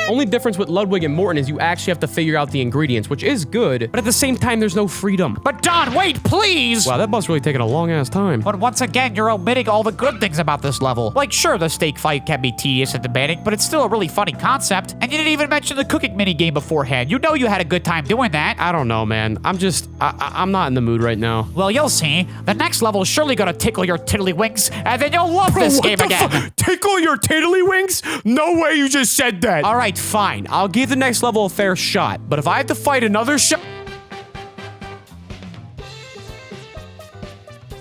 Only difference with Ludwig and Morton is you actually have to figure out the ingredients, which is good, but at the same time, there's no freedom. But Don, wait, please! Wow, that must really taken a long-ass time. But once again, you're omitting all the good things about this level. Like, sure, the steak fight can be tedious and demanding, but it's still a really funny concept. And you didn't even mention the cooking minigame beforehand. You know you had a good time doing that. I don't know, man. I'm not in the mood right now. Well, you'll see. The next level is surely gonna tickle your tiddlywinks, and then you'll love this game again. Tickle your tiddlywinks? No way you just said that. All right, fine. I'll give the next level a fair shot, but if I have to fight another shot...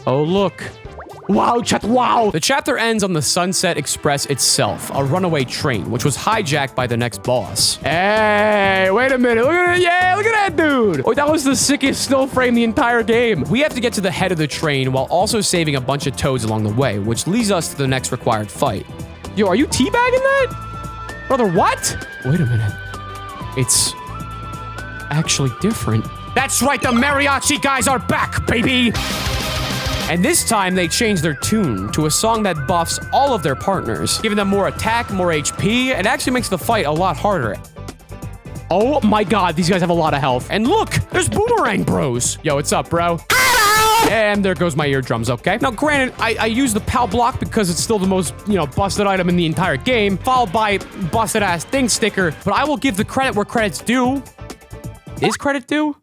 Oh, look. Wow, chat, wow. The chapter ends on the Sunset Express itself, a runaway train, which was hijacked by the next boss. Hey, wait a minute. Look at it. Yeah, look at that dude. Oh, that was the sickest still frame the entire game. We have to get to the head of the train while also saving a bunch of toads along the way, which leads us to the next required fight. Yo, are you teabagging that? Brother, what? Wait a minute. It's actually different. That's right, the mariachi guys are back, baby! And this time, they changed their tune to a song that buffs all of their partners, giving them more attack, more HP, and actually makes the fight a lot harder. Oh my god, these guys have a lot of health. And look, there's Boomerang Bros. Yo, what's up, bro? And there goes my eardrums, okay? Now, granted, I use the PAL block because it's still the most, busted item in the entire game, followed by busted-ass thing sticker, but I will give the credit where credit's due. Is credit due?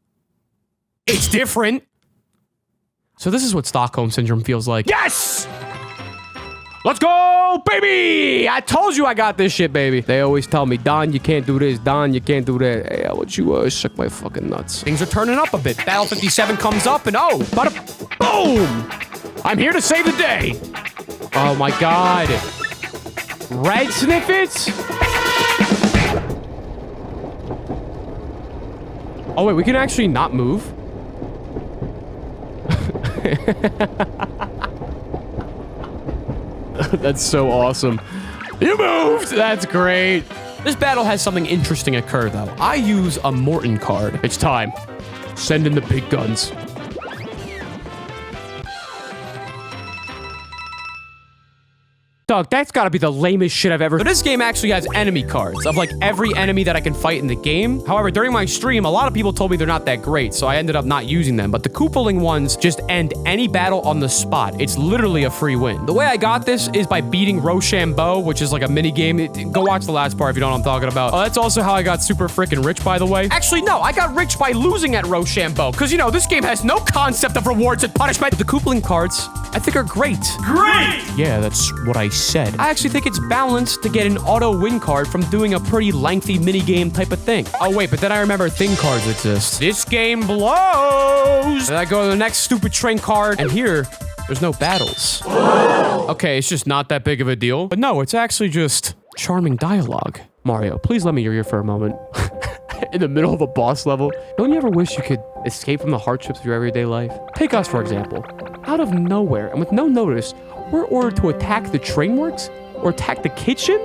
It's different. So this is what Stockholm Syndrome feels like. Yes! Let's go, baby! I told you I got this shit, baby. They always tell me, Don, you can't do this. Don, you can't do that. Hey, I want you suck my fucking nuts. Things are turning up a bit. Battle 57 comes up and bada boom! I'm here to save the day. Oh my god. Red Sniffets? Oh wait, we can actually not move? That's so awesome. You moved! That's great. This battle has something interesting occur, though. I use a Morton card. It's time. Send in the big guns. Dog, that's gotta be the lamest shit I've ever... But this game actually has enemy cards of like every enemy that I can fight in the game. However, during my stream, a lot of people told me they're not that great, so I ended up not using them. But the Koopaling ones just end any battle on the spot. It's literally a free win. The way I got this is by beating Rochambeau, which is like a mini game. Go watch the last part if you don't know what I'm talking about. Oh, that's also how I got super freaking rich, by the way. Actually, no, I got rich by losing at Rochambeau, because, you know, this game has no concept of rewards and punishment. The Koopaling cards, I think, are great. Great! Yeah, that's what I said. I actually think it's balanced to get an auto win card from doing a pretty lengthy minigame type of thing. Oh, wait, but then I remember thing cards exist. This game blows! Then I go to the next stupid train card, and here, there's no battles. Okay, it's just not that big of a deal. But no, it's actually just charming dialogue. Mario, please let me hear you for a moment. In the middle of a boss level. Don't you ever wish you could escape from the hardships of your everyday life? Take us, for example. Out of nowhere, and with no notice, we're ordered to attack the train works or attack the kitchen?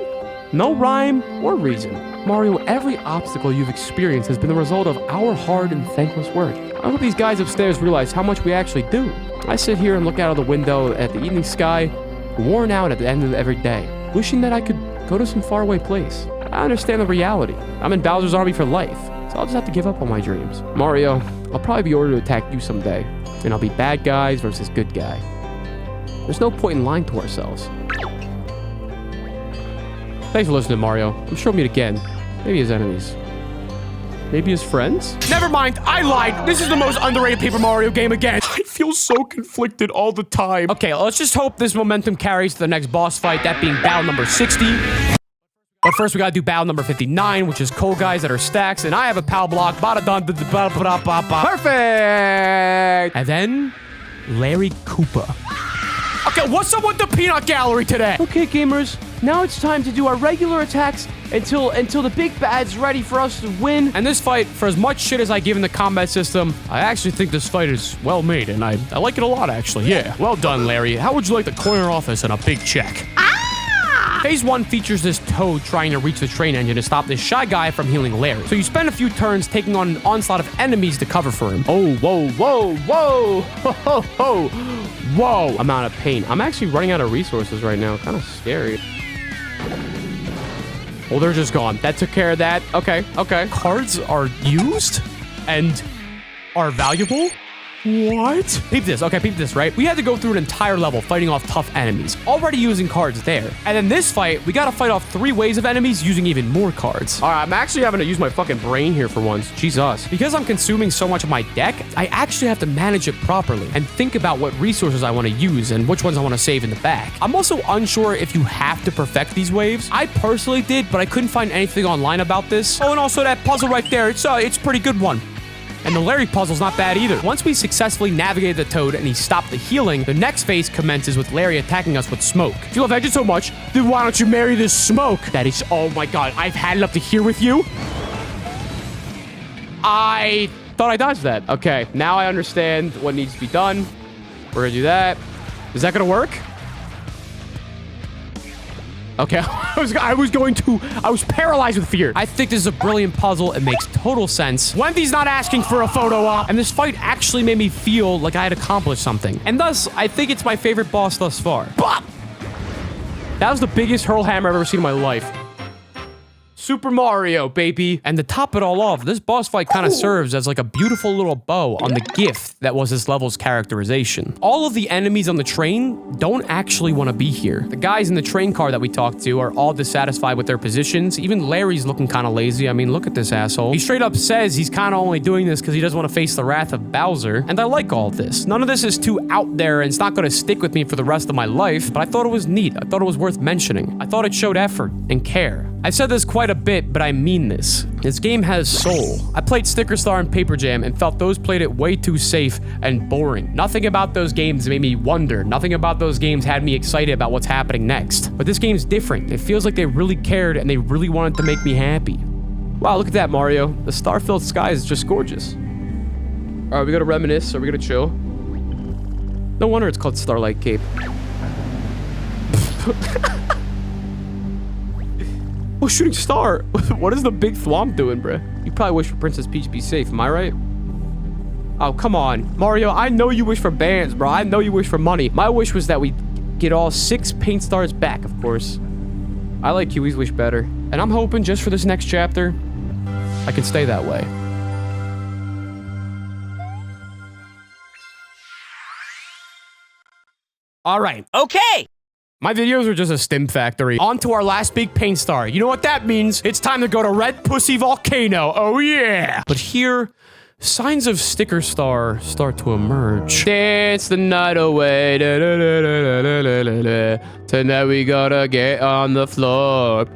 No rhyme or reason. Mario, every obstacle you've experienced has been the result of our hard and thankless work. I hope these guys upstairs realize how much we actually do. I sit here and look out of the window at the evening sky, worn out at the end of every day, wishing that I could go to some faraway place. I understand the reality. I'm in Bowser's army for life, so I'll just have to give up on my dreams. Mario, I'll probably be ordered to attack you someday, and I'll be bad guys versus good guy. There's no point in lying to ourselves. Thanks for listening, Mario. I'm sure we'll meet again. Maybe as enemies. Maybe as friends? Never mind, I lied. This is the most underrated Paper Mario game again. I feel so conflicted all the time. Okay, let's just hope this momentum carries to the next boss fight, that being battle number 60. But first, we gotta do battle number 59, which is coal guys that are stacks, and I have a PAL block. Perfect! And then, Larry Koopa. Okay, what's up with the peanut gallery today? Okay, gamers, now it's time to do our regular attacks until the big bad's ready for us to win. And this fight, for as much shit as I give in the combat system, I actually think this fight is well made, and I like it a lot, actually. Yeah, well done, Larry. How would you like the corner office and a big check? Phase 1 features this Toad trying to reach the train engine to stop this shy guy from healing Larry. So you spend a few turns taking on an onslaught of enemies to cover for him. Oh, whoa, whoa, whoa, ho, ho, ho. Whoa. I'm out of pain. I'm actually running out of resources right now. Kind of scary. Well, they're just gone. That took care of that. Okay, okay. Cards are used and are valuable? What? Peep this. Okay, peep this, right? We had to go through an entire level fighting off tough enemies, already using cards there. And in this fight, we gotta fight off 3 waves of enemies using even more cards. All right, I'm actually having to use my fucking brain here for once. Jesus. Because I'm consuming so much of my deck, I actually have to manage it properly and think about what resources I want to use and which ones I want to save in the back. I'm also unsure if you have to perfect these waves. I personally did, but I couldn't find anything online about this. Oh, and also that puzzle right there. It's a pretty good one. And the Larry puzzle's not bad either. Once we successfully navigated the Toad and he stopped the healing, the next phase commences with Larry attacking us with smoke. If you love Edge so much, then why don't you marry this smoke? That is, oh my god, I've had it up to here with you. I thought I dodged that. Okay, now I understand what needs to be done. We're gonna do that. Is that gonna work? Okay, I was paralyzed with fear. I think this is a brilliant puzzle. It makes total sense. Wendy's not asking for a photo op. And this fight actually made me feel like I had accomplished something. And thus, I think it's my favorite boss thus far. Bop! That was the biggest hurl hammer I've ever seen in my life. Super Mario, baby. And to top it all off, this boss fight kind of serves as like a beautiful little bow on the gift that was this level's characterization. All of the enemies on the train don't actually want to be here. The guys in the train car that we talked to are all dissatisfied with their positions. Even Larry's looking kind of lazy. I mean, look at this asshole. He straight up says he's kind of only doing this because he doesn't want to face the wrath of Bowser. And I like all of this. None of this is too out there and it's not going to stick with me for the rest of my life, but I thought it was neat. I thought it was worth mentioning. I thought it showed effort and care. I've said this quite a bit, but I mean this. This game has soul. I played Sticker Star and Paper Jam and felt those played it way too safe and boring. Nothing about those games made me wonder. Nothing about those games had me excited about what's happening next. But this game's different. It feels like they really cared and they really wanted to make me happy. Wow, look at that, Mario. The star-filled sky is just gorgeous. All right, we gotta reminisce. Are we gonna chill? No wonder it's called Starlight Cape. Oh, shooting star. What is the big thwomp doing, bruh? You probably wish for Princess Peach to be safe, am I right? Oh, come on. Mario, I know you wish for bands, bro. I know you wish for money. My wish was that we get all 6 paint stars back, of course. I like Kiwi's Wish better. And I'm hoping just for this next chapter, I can stay that way. All right. Okay. My videos are just a stim factory. On to our last big paint star. You know what that means? It's time to go to Red Pussy Volcano. Oh, yeah. But here, signs of sticker star start to emerge. Dance the night away. Da, da, da, da, da, da, da, da. Tonight we gotta get on the floor.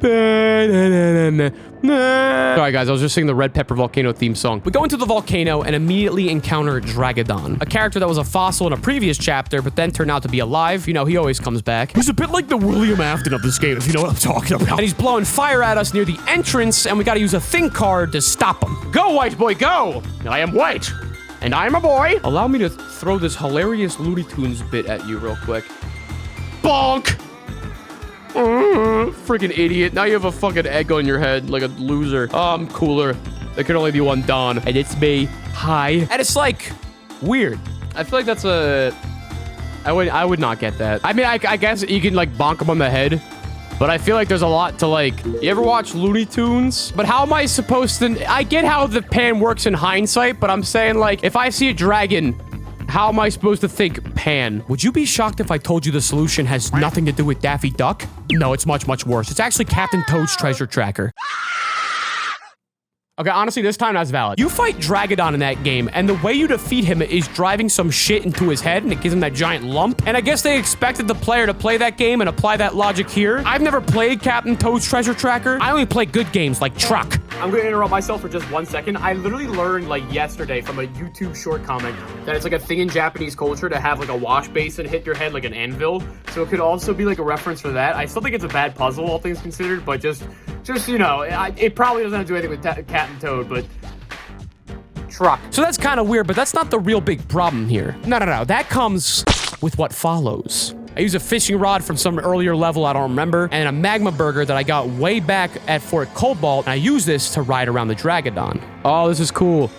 Sorry guys, I was just singing the Red Pepper Volcano theme song. We go into the volcano and immediately encounter Dragodon, a character that was a fossil in a previous chapter, but then turned out to be alive. You know, he always comes back. He's a bit like the William Afton of this game, if you know what I'm talking about. And he's blowing fire at us near the entrance, and we gotta use a think card to stop him. Go, white boy, go! I am white, and I am a boy. Allow me to throw this hilarious Looney Tunes bit at you real quick. Bonk! Freaking idiot. Now you have a fucking egg on your head like a loser. Oh, I'm cooler. There can only be one Don. And it's me. Hi. And it's like, weird. I feel like that's a... I would not get that. I mean, I guess you can like bonk him on the head. But I feel like there's a lot to like... You ever watch Looney Tunes? But how am I supposed to... I get how the pan works in hindsight, but I'm saying like, if I see a dragon... How am I supposed to think pan? Would you be shocked if I told you the solution has nothing to do with Daffy Duck? No, it's much, much worse. It's actually Captain Toad's treasure tracker. Okay, honestly, this time that's valid. You fight Dragodon in that game, and the way you defeat him is driving some shit into his head, and it gives him that giant lump. And I guess they expected the player to play that game and apply that logic here. I've never played Captain Toad's treasure tracker. I only play good games like Truck. I'm going to interrupt myself for just 1 second. I literally learned like yesterday from a YouTube short comment that it's like a thing in Japanese culture to have like a wash basin hit your head like an anvil. So it could also be like a reference for that. I still think it's a bad puzzle, all things considered, but just you know, it probably doesn't have to do anything with Captain Toad, but Truck. So that's kind of weird, but that's not the real big problem here. No. That comes with what follows. I use a fishing rod from some earlier level I don't remember, and a magma burger that I got way back at Fort Cobalt, and I use this to ride around the Dragodon. Oh, this is cool.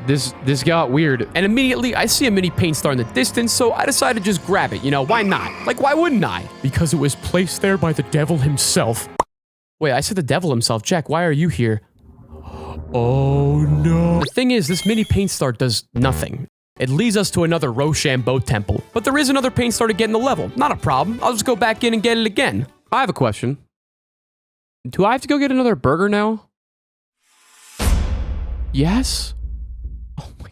This got weird. And immediately, I see a mini paint star in the distance, so I decided to just grab it. You know, why not? Like, why wouldn't I? Because it was placed there by the devil himself. Wait, I said the devil himself. Jack, why are you here? Oh, no. The thing is, this mini paint star does nothing. It leads us to another Rochambeau temple. But there is another paint star to get in the level. Not a problem. I'll just go back in and get it again. I have a question. Do I have to go get another burger now? Yes? Oh my...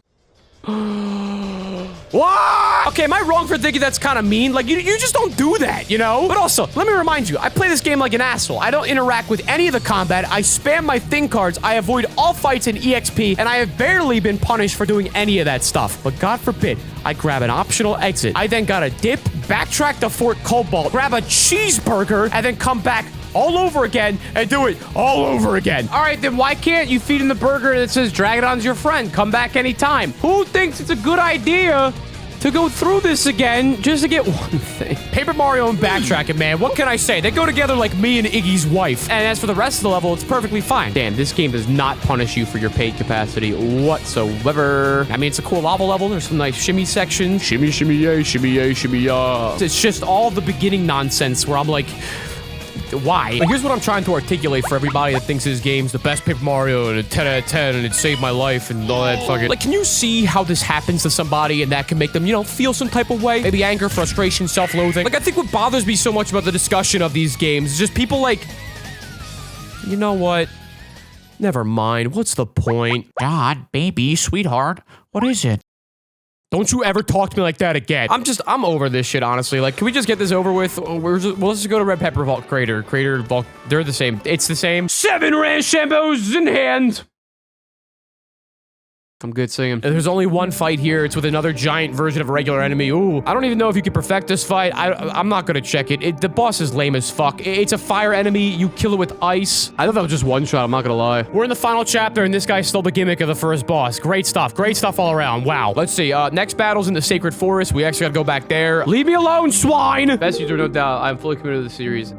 What? Okay, am I wrong for thinking that's kind of mean? Like, you just don't do that, you know? But also, let me remind you, I play this game like an asshole. I don't interact with any of the combat. I spam my thing cards. I avoid all fights in EXP, and I have barely been punished for doing any of that stuff. But God forbid, I grab an optional exit. I then gotta dip, backtrack to Fort Cobalt, grab a cheeseburger, and then come back all over again and do it all over again. All right, then why can't you feed him the burger that says Dragodon's your friend? Come back anytime. Who thinks it's a good idea to go through this again just to get one thing? Paper Mario and backtracking, man. What can I say? They go together like me and Iggy's wife. And as for the rest of the level, it's perfectly fine. Damn, this game does not punish you for your paint capacity whatsoever. I mean, it's a cool lava level. There's some nice shimmy sections. Shimmy, shimmy, yay, shimmy, yay, shimmy, ya. It's just all the beginning nonsense where I'm like, why? But here's what I'm trying to articulate for everybody that thinks this game's the best Paper Mario and a 10 out of 10 and it saved my life and all that fucking... Like, can you see how this happens to somebody and that can make them, you know, feel some type of way? Maybe anger, frustration, self-loathing. Like, I think what bothers me so much about the discussion of these games is just people like... You know what? Never mind. What's the point? God, baby, sweetheart, what is it? Don't you ever talk to me like that again. I'm over this shit, honestly. Like, can we just get this over with? Let's just go to Red Pepper Vault Crater. They're the same. It's the same. 7 Rochambeaus in hand. I'm good singing. There's only one fight here. It's with another giant version of a regular enemy. Ooh, I don't even know if you can perfect this fight. I'm not gonna check it. The boss is lame as fuck. It's a fire enemy. You kill it with ice. I thought that was just one shot. I'm not gonna lie. We're in the final chapter, and this guy stole the gimmick of the first boss. Great stuff. Great stuff all around. Wow. Let's see. Next battle's in the Sacred Forest. We actually gotta go back there. Leave me alone, swine! Best user, no doubt. I'm fully committed to the series.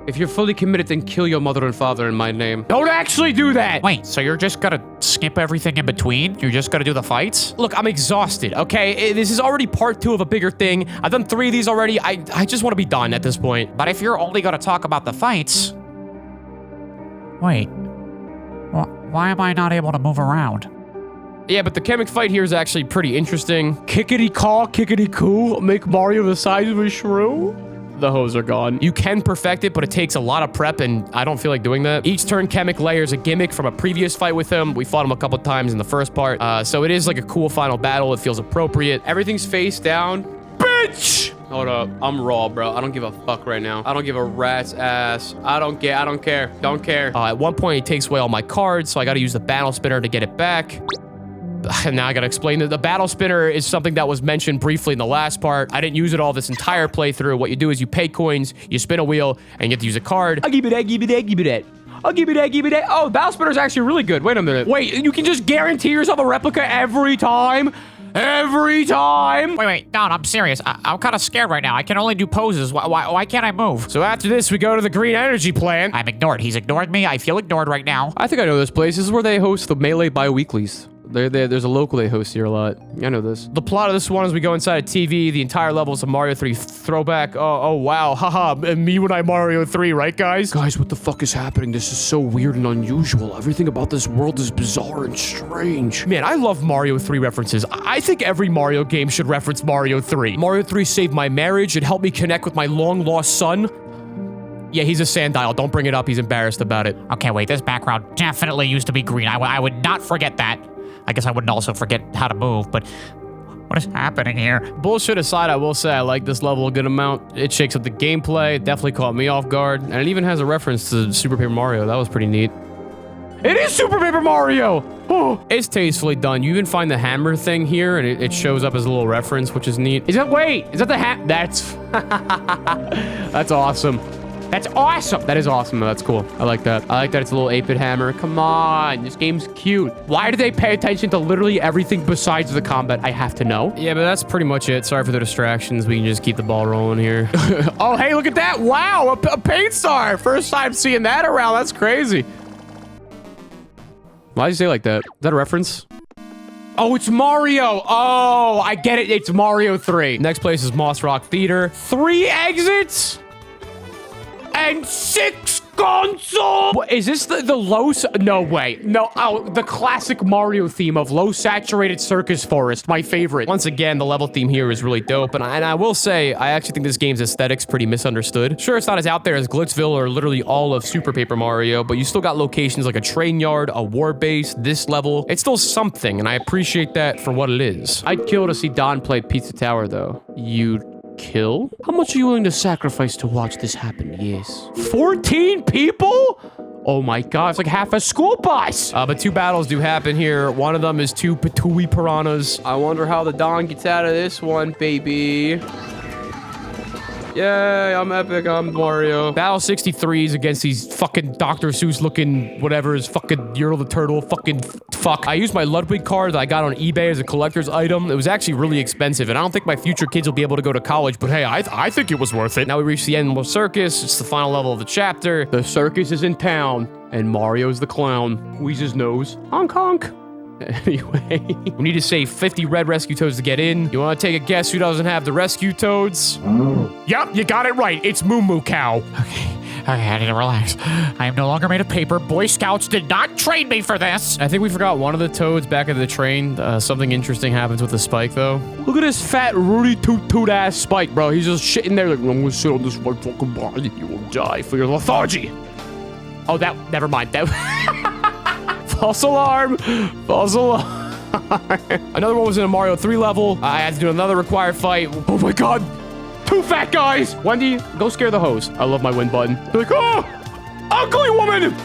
If you're fully committed, then kill your mother and father in my name. Don't actually do that! Wait, so you're just gonna skip everything in between? You're just gonna do the fights? Look, I'm exhausted, okay? This is already part 2 of a bigger thing. I've done 3 of these already. I just want to be done at this point. But if you're only gonna talk about the fights... Wait. Why am I not able to move around? Yeah, but the chemic fight here is actually pretty interesting. Kickity-caw, kickity-coo, make Mario the size of a shrew? The hose are gone. You can perfect it, but it takes a lot of prep, and I don't feel like doing that. Each turn chemic layer is a gimmick from a previous fight with him. We fought him a couple times in the first part, so it is like a cool final battle. It feels appropriate. Everything's face down. Bitch! Hold up. I'm raw, bro. I don't give a fuck right now. I don't give a rat's ass. I don't care. Don't care. At one point, he takes away all my cards, so I gotta use the battle spinner to get it back. Now I gotta explain that the battle spinner is something that was mentioned briefly in the last part. I didn't use it all this entire playthrough. What you do is you pay coins, you spin a wheel, and you get to use a card. I'll give you that, give you that, give you that. I'll give you that, give you that. Oh, battle spinner's actually really good. Wait a minute. Wait, you can just guarantee yourself a replica every time? Every time? Wait, Don, I'm serious. I'm kind of scared right now. I can only do poses. Why can't I move? So after this, we go to the green energy plant. I'm ignored. He's ignored me. I feel ignored right now. I think I know this place. This is where they host the Melee bi-weeklies. There's a local they host here a lot. I know this. The plot of this one is we go inside a TV. The entire level is a Mario 3 throwback. Oh wow. Haha. Me when I Mario 3, right, guys? Guys, what the fuck is happening? This is so weird and unusual. Everything about this world is bizarre and strange. Man, I love Mario 3 references. I think every Mario game should reference Mario 3. Mario 3 saved my marriage. It helped me connect with my long-lost son. Yeah, he's a sandile. Don't bring it up. He's embarrassed about it. Okay, wait. This background definitely used to be green. I would not forget that. I guess I wouldn't also forget how to move, but what is happening here? Bullshit aside, I will say I like this level a good amount. It shakes up the gameplay. It definitely caught me off guard. And it even has a reference to Super Paper Mario. That was pretty neat. It is Super Paper Mario! Oh. It's tastefully done. You even find the hammer thing here, and it shows up as a little reference, which is neat. Is that the That's... That's awesome. That's awesome. That is awesome. That's cool. I like that. I like that it's a little 8-bit hammer. Come on. This game's cute. Why do they pay attention to literally everything besides the combat? I have to know. Yeah, but that's pretty much it. Sorry for the distractions. We can just keep the ball rolling here. Oh, hey, look at that. Wow, a paint star. First time seeing that around. That's crazy. Why'd you say it like that? Is that a reference? Oh, it's Mario. Oh, I get it. It's Mario 3. Next place is Moss Rock Theater. 3 exits? And 6 consoles! What, is this the low... No way. No, oh, the classic Mario theme of low saturated circus forest. My favorite. Once again, the level theme here is really dope. And I will say, I actually think this game's aesthetic's pretty misunderstood. Sure, it's not as out there as Glitzville or literally all of Super Paper Mario, but you still got locations like a train yard, a war base, this level. It's still something, and I appreciate that for what it is. I'd kill to see Don play Pizza Tower, though. You'd kill? How much are you willing to sacrifice to watch this happen? Yes. 14 people? Oh my god, it's like half a school bus! But 2 battles do happen here. One of them is 2 Patooey piranhas. I wonder how the Don gets out of this one, baby. Yay, I'm epic, I'm Mario. Battle 63s against these fucking Dr. Seuss looking whatever's fucking Yertle the Turtle fucking fuck. I used my Ludwig card that I got on eBay as a collector's item. It was actually really expensive, and I don't think my future kids will be able to go to college, but hey, I think it was worth it. Now we reach the end of Circus. It's the final level of the chapter. The circus is in town, and Mario's the clown. Wheeze his nose. Honk honk. Anyway, we need to save 50 red rescue toads to get in. You want to take a guess who doesn't have the rescue toads? Yep, you got it right. It's Moo Moo Cow. Okay, I need to relax. I am no longer made of paper. Boy Scouts did not train me for this. I think we forgot one of the toads back of the train. Something interesting happens with the Spike, though. Look at this fat, Rudy Toot ass Spike, bro. He's just shitting there like, I'm gonna sit on this one fucking body. You will die for your lethargy. Oh, never mind. False alarm. False alarm. Another one was in a Mario 3 level. I had to do another required fight. Oh my god. 2 fat guys. Wendy, go scare the host. I love my win button. They're like, oh, ugly woman.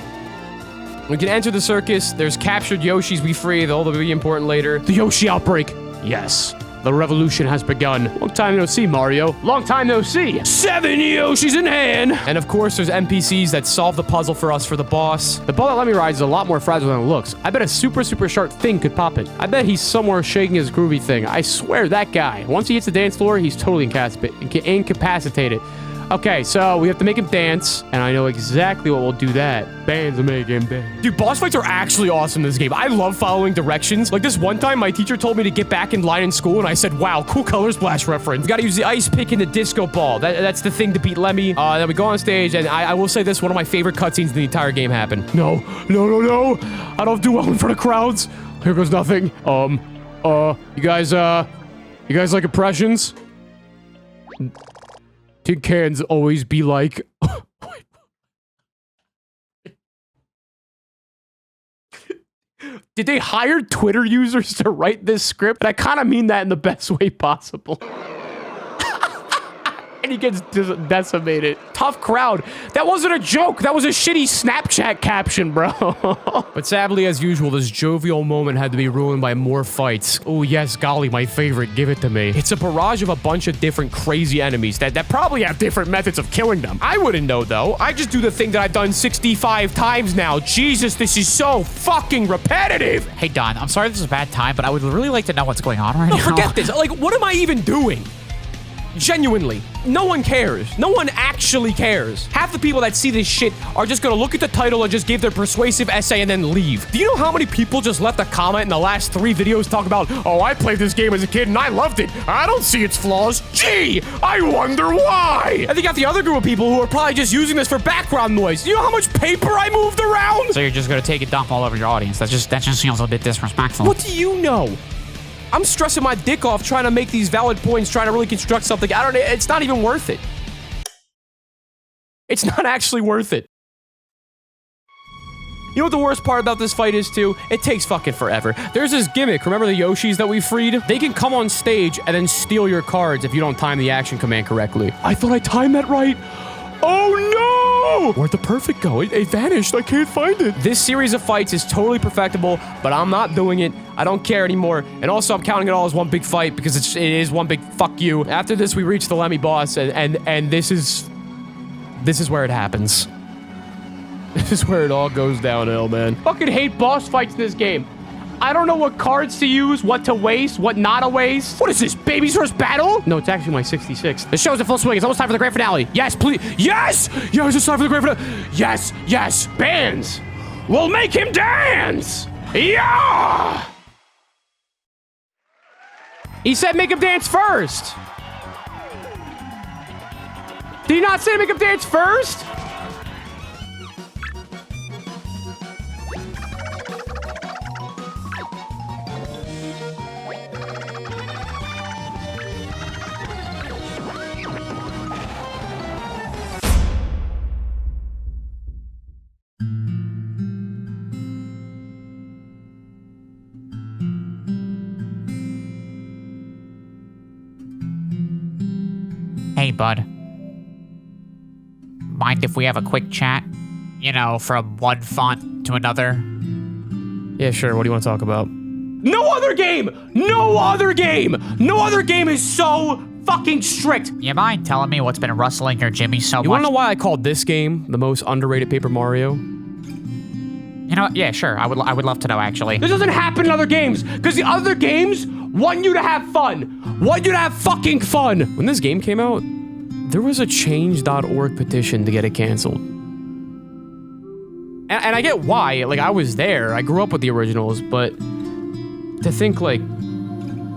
We can enter the circus. There's captured Yoshis we free. They'll be important later. The Yoshi outbreak. Yes. The revolution has begun. Long time no see, Mario. Long time no see. 7 Yoshis in hand. And of course, there's NPCs that solve the puzzle for us for the boss. The ball that Lemmy rides is a lot more fragile than it looks. I bet a super sharp thing could pop it. I bet he's somewhere shaking his groovy thing. I swear, that guy. Once he hits the dance floor, he's totally incapacitated. Okay, so we have to make him dance, and I know exactly what will do that. Bands will make him dance. Dude, boss fights are actually awesome in this game. I love following directions. Like this one time, my teacher told me to get back in line in school, and I said, wow, cool Color Splash reference. You gotta use the ice pick and the disco ball. That's the thing to beat Lemmy. Then we go on stage, and I will say this, one of my favorite cutscenes in the entire game happened. No. I don't do well in front of crowds. Here goes nothing. You guys like impressions? Tin cans always be like... Did they hire Twitter users to write this script? And I kind of mean that in the best way possible. And he gets decimated. Tough crowd. That wasn't a joke. That was a shitty Snapchat caption, bro. But sadly, as usual, this jovial moment had to be ruined by more fights. Oh, yes, golly, my favorite. Give it to me. It's a barrage of a bunch of different crazy enemies that probably have different methods of killing them. I wouldn't know, though. I just do the thing that I've done 65 times now. Jesus, this is so fucking repetitive. Hey, Don, I'm sorry this is a bad time, but I would really like to know what's going on right now. Forget this. Like, what am I even doing? Genuinely, no one cares. No one actually cares. Half the people that see this shit are just gonna look at the title and just give their persuasive essay and then leave. Do you know how many people just left a comment in the last 3 videos talking about, oh, I played this game as a kid and I loved it. I don't see its flaws. Gee, I wonder why. And they got the other group of people who are probably just using this for background noise. Do you know how much paper I moved around? So you're just gonna take a dump all over your audience. That just seems a bit disrespectful. What do you know? I'm stressing my dick off trying to make these valid points, trying to really construct something. It's not even worth it. It's not actually worth it. You know what the worst part about this fight is, too? It takes fucking forever. There's this gimmick. Remember the Yoshis that we freed? They can come on stage and then steal your cards if you don't time the action command correctly. I thought I timed that right. Oh, no! Where'd the perfect go? It vanished. I can't find it. This series of fights is totally perfectible, but I'm not doing it. I don't care anymore. And also, I'm counting it all as one big fight because it is one big fuck you. After this, we reach the Lemmy boss, and this is where it happens. This is where it all goes downhill, man. Fucking hate boss fights in this game. I don't know what cards to use, what to waste, what not to waste. What is this, baby's first battle? No, it's actually my 66. The show's in full swing. It's almost time for the grand finale. Yes, please. Yes! Yes, it's time for the grand finale. Yes, yes. Bands. We'll make him dance. Yeah! He said make him dance first. Did he not say make him dance first? Hey, bud. Mind if we have a quick chat? You know, from one font to another? Yeah, sure. What do you want to talk about? No other game! No other game! No other game is so fucking strict! You mind telling me what's been rustling your Jimmy so much? You wanna know why I called this game the most underrated Paper Mario? You know what? Yeah, sure. I would love to know, actually. This doesn't happen in other games, because the other games want you to have fun. Want you to have fucking fun. When this game came out, there was a change.org petition to get it canceled. And I get why. Like, I was there. I grew up with the originals, but to think, like,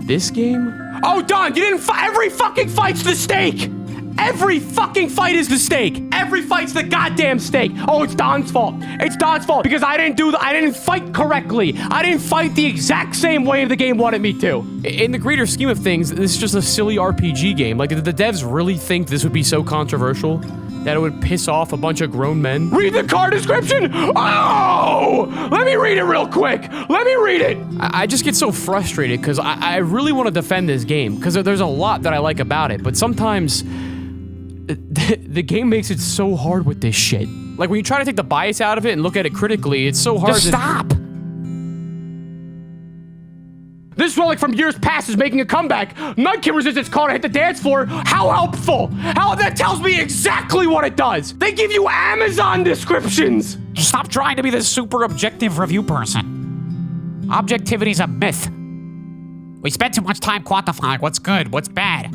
this game? Oh, Don, you didn't every fucking fight's the stake! Every fucking fight is the stake. Every fight's the goddamn stake. Oh, it's Don's fault. It's Don's fault because I didn't fight correctly. I didn't fight the exact same way the game wanted me to. In the greater scheme of things, this is just a silly RPG game. Like, did the devs really think this would be so controversial that it would piss off a bunch of grown men? Read the card description? Oh! Let me read it real quick. Let me read it. I just get so frustrated because I really want to defend this game because there's a lot that I like about it, but sometimes the game makes it so hard with this shit. Like, when you try to take the bias out of it and look at it critically, it's so hard to stop! This relic from years past is making a comeback. None can resist its call to hit the dance floor. How helpful! How that tells me exactly what it does! They give you Amazon descriptions! Stop trying to be this super objective review person. Objectivity's a myth. We spend too much time quantifying what's good, what's bad.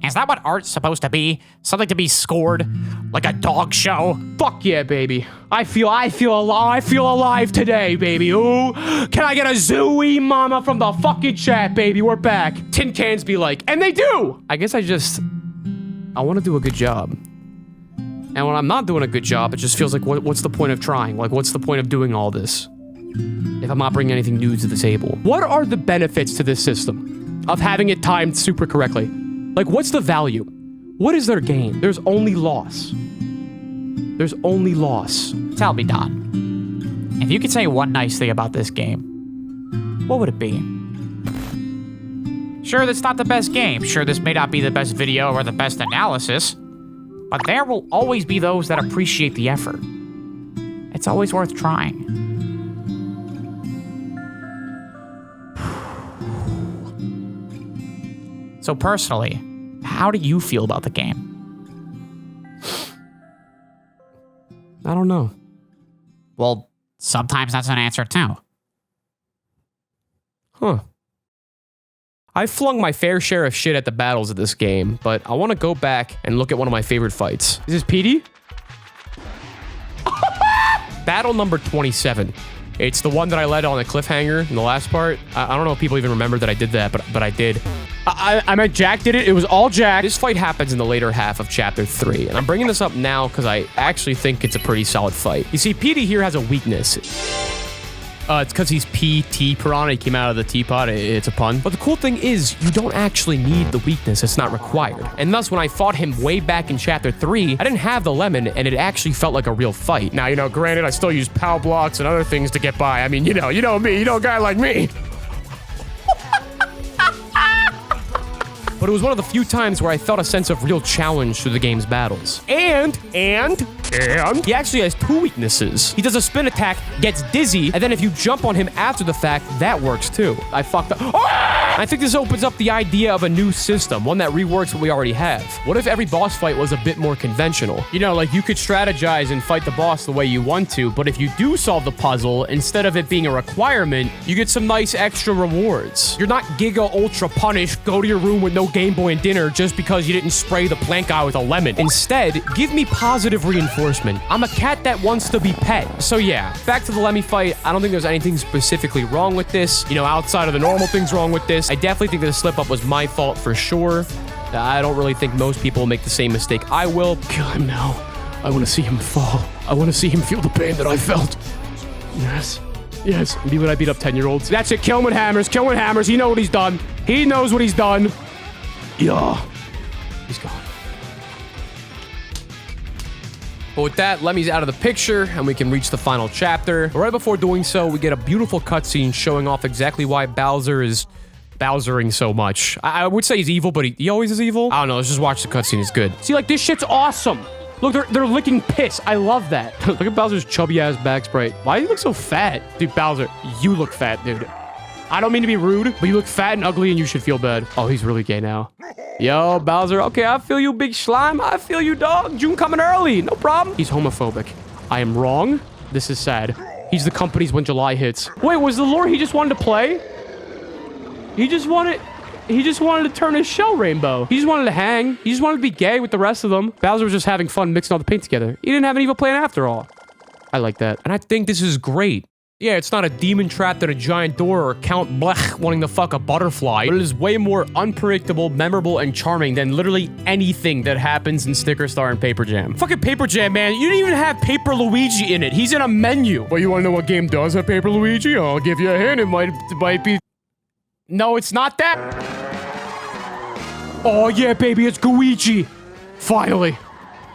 Is that what art's supposed to be? Something to be scored? Like a dog show? Fuck yeah, baby. I feel alive today, baby. Ooh, can I get a zooey mama from the fucking chat, baby? We're back. Tin cans be like, and they do. I guess I want to do a good job. And when I'm not doing a good job, it just feels like, what's the point of trying? Like, what's the point of doing all this if I'm not bringing anything new to the table? What are the benefits to this system of having it timed super correctly? Like, what's the value? What is their gain? There's only loss. There's only loss. Tell me, Don. If you could say one nice thing about this game, what would it be? Sure, that's not the best game. Sure, this may not be the best video or the best analysis. But there will always be those that appreciate the effort. It's always worth trying. So personally, how do you feel about the game? I don't know. Well, sometimes that's an answer too. Huh. I flung my fair share of shit at the battles of this game, but I want to go back and look at one of my favorite fights. Is this Petey? Battle number 27. It's the one that I led on a cliffhanger in the last part. I don't know if people even remember that I did that, but I did. I meant Jack did it. It was all Jack. This fight happens in the later half of Chapter 3, and I'm bringing this up now because I actually think it's a pretty solid fight. You see, Petey here has a weakness. It's because he's P.T. Piranha. He came out of the teapot. It's a pun. But the cool thing is, you don't actually need the weakness. It's not required. And thus, when I fought him way back in Chapter 3, I didn't have the lemon, and it actually felt like a real fight. Now, granted, I still use POW blocks and other things to get by. I mean, you know me. You know a guy like me. But it was one of the few times where I felt a sense of real challenge through the game's battles. And he actually has two weaknesses. He does a spin attack, gets dizzy, and then if you jump on him after the fact, that works too. I fucked up. Ah! I think this opens up the idea of a new system, one that reworks what we already have. What if every boss fight was a bit more conventional? Like you could strategize and fight the boss the way you want to, but if you do solve the puzzle, instead of it being a requirement, you get some nice extra rewards. You're not Giga Ultra punished, go to your room with no Game Boy and dinner just because you didn't spray the plant guy with a lemon. Instead, give me positive reinforcement. I'm a cat that wants to be pet. So yeah, back to the Lemmy fight. I don't think there's anything specifically wrong with this. Outside of the normal things wrong with this. I definitely think that the slip up was my fault for sure. I don't really think most people make the same mistake I will. Kill him now. I want to see him fall. I want to see him feel the pain that I felt. Yes. Yes. Be when I beat up 10-year-olds. That's it. Kill him with hammers. Kill him with hammers. He knows what he's done. He knows what he's done. Yeah. He's gone. But with that, Lemmy's out of the picture, and we can reach the final chapter. But right before doing so, we get a beautiful cutscene showing off exactly why Bowser is Bowsering so much. I would say he's evil, but he always is evil. I don't know. Let's just watch the cutscene. It's good. See, this shit's awesome. Look, they're licking piss. I love that. Look at Bowser's chubby-ass back sprite. Why do you look so fat? Dude, Bowser, you look fat, dude. I don't mean to be rude, but you look fat and ugly and you should feel bad. Oh, he's really gay now. Yo, Bowser. Okay, I feel you, big slime. I feel you, dog. June coming early. No problem. He's homophobic. I am wrong. This is sad. He's the company's when July hits. Wait, was the lore he just wanted to play? He just wanted to turn his shell rainbow. He just wanted to hang. He just wanted to be gay with the rest of them. Bowser was just having fun mixing all the paint together. He didn't have an evil plan after all. I like that. And I think this is great. Yeah, it's not a demon trapped in a giant door or Count Blech wanting to fuck a butterfly, but it is way more unpredictable, memorable, and charming than literally anything that happens in Sticker Star and Paper Jam. Fucking Paper Jam, man. You didn't even have Paper Luigi in it. He's in a menu. Well, you want to know what game does have Paper Luigi? I'll give you a hint. It might be... No, it's not that. Oh, yeah, baby. It's Luigi. Finally.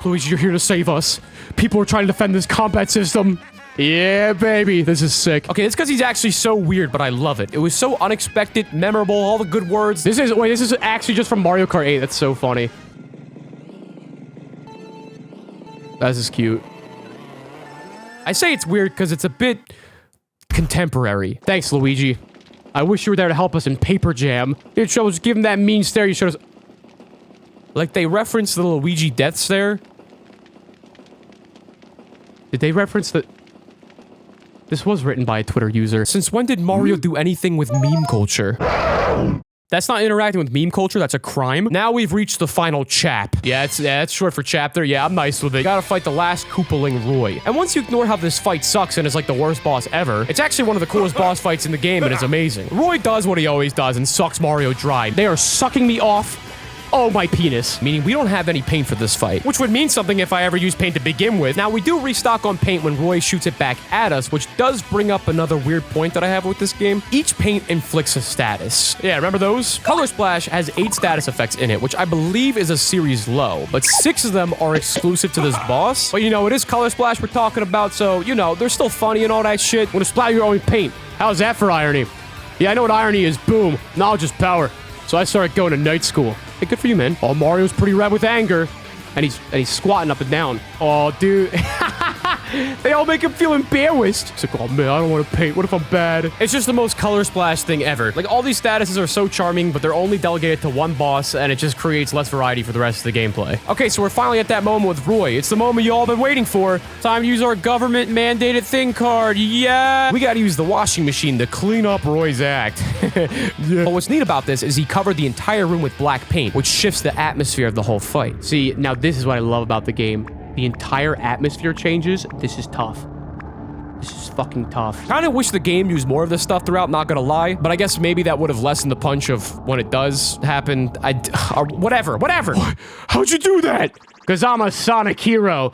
Luigi, you're here to save us. People are trying to defend this combat system. Yeah, baby. This is sick. Okay, it's because he's actually so weird, but I love it. It was so unexpected, memorable, all the good words. This is actually just from Mario Kart 8. That's so funny. This is cute. I say it's weird because it's a bit contemporary. Thanks, Luigi. I wish you were there to help us in Paper Jam. You should just give him that mean stare you showed us. Like, they referenced the Luigi deaths there. Did they reference the... This was written by a Twitter user. Since when did Mario do anything with meme culture? That's not interacting with meme culture. That's a crime. Now we've reached the final chap. Yeah, that's short for chapter. Yeah, I'm nice with it. Gotta fight the last Koopaling Roy. And once you ignore how this fight sucks and is like the worst boss ever, it's actually one of the coolest boss fights in the game and it's amazing. Roy does what he always does and sucks Mario dry. They are sucking me off. Oh, my penis. Meaning we don't have any paint for this fight, which would mean something if I ever use paint to begin with. Now, we do restock on paint when Roy shoots it back at us, which does bring up another weird point that I have with this game. Each paint inflicts a status. Yeah, remember those? Color Splash has 8 status effects in it, which I believe is a series low, but 6 of them are exclusive to this boss. But, you know, it is Color Splash we're talking about, so, you know, they're still funny and all that shit. When to splatter your own paint. How's that for irony? Yeah, I know what irony is. Boom. Knowledge is power. So I started going to night school. Hey, good for you, man. Oh, Mario's pretty red with anger. And he's squatting up and down. Oh, dude. They all make him feel embarrassed. He's like, oh, man, I don't want to paint. What if I'm bad? It's just the most Color Splash thing ever. Like, all these statuses are so charming, but they're only delegated to one boss, and it just creates less variety for the rest of the gameplay. Okay, so we're finally at that moment with Roy. It's the moment you all been waiting for. Time to use our government-mandated thing card. Yeah! We gotta use the washing machine to clean up Roy's act. Yeah. But what's neat about this is he covered the entire room with black paint, which shifts the atmosphere of the whole fight. See, now this is what I love about the game. The entire atmosphere changes. This is tough. This is fucking tough. Kind of wish the game used more of this stuff throughout, not gonna lie. But I guess maybe that would have lessened the punch of when it does happen. Whatever. How'd you do that? Because I'm a Sonic hero.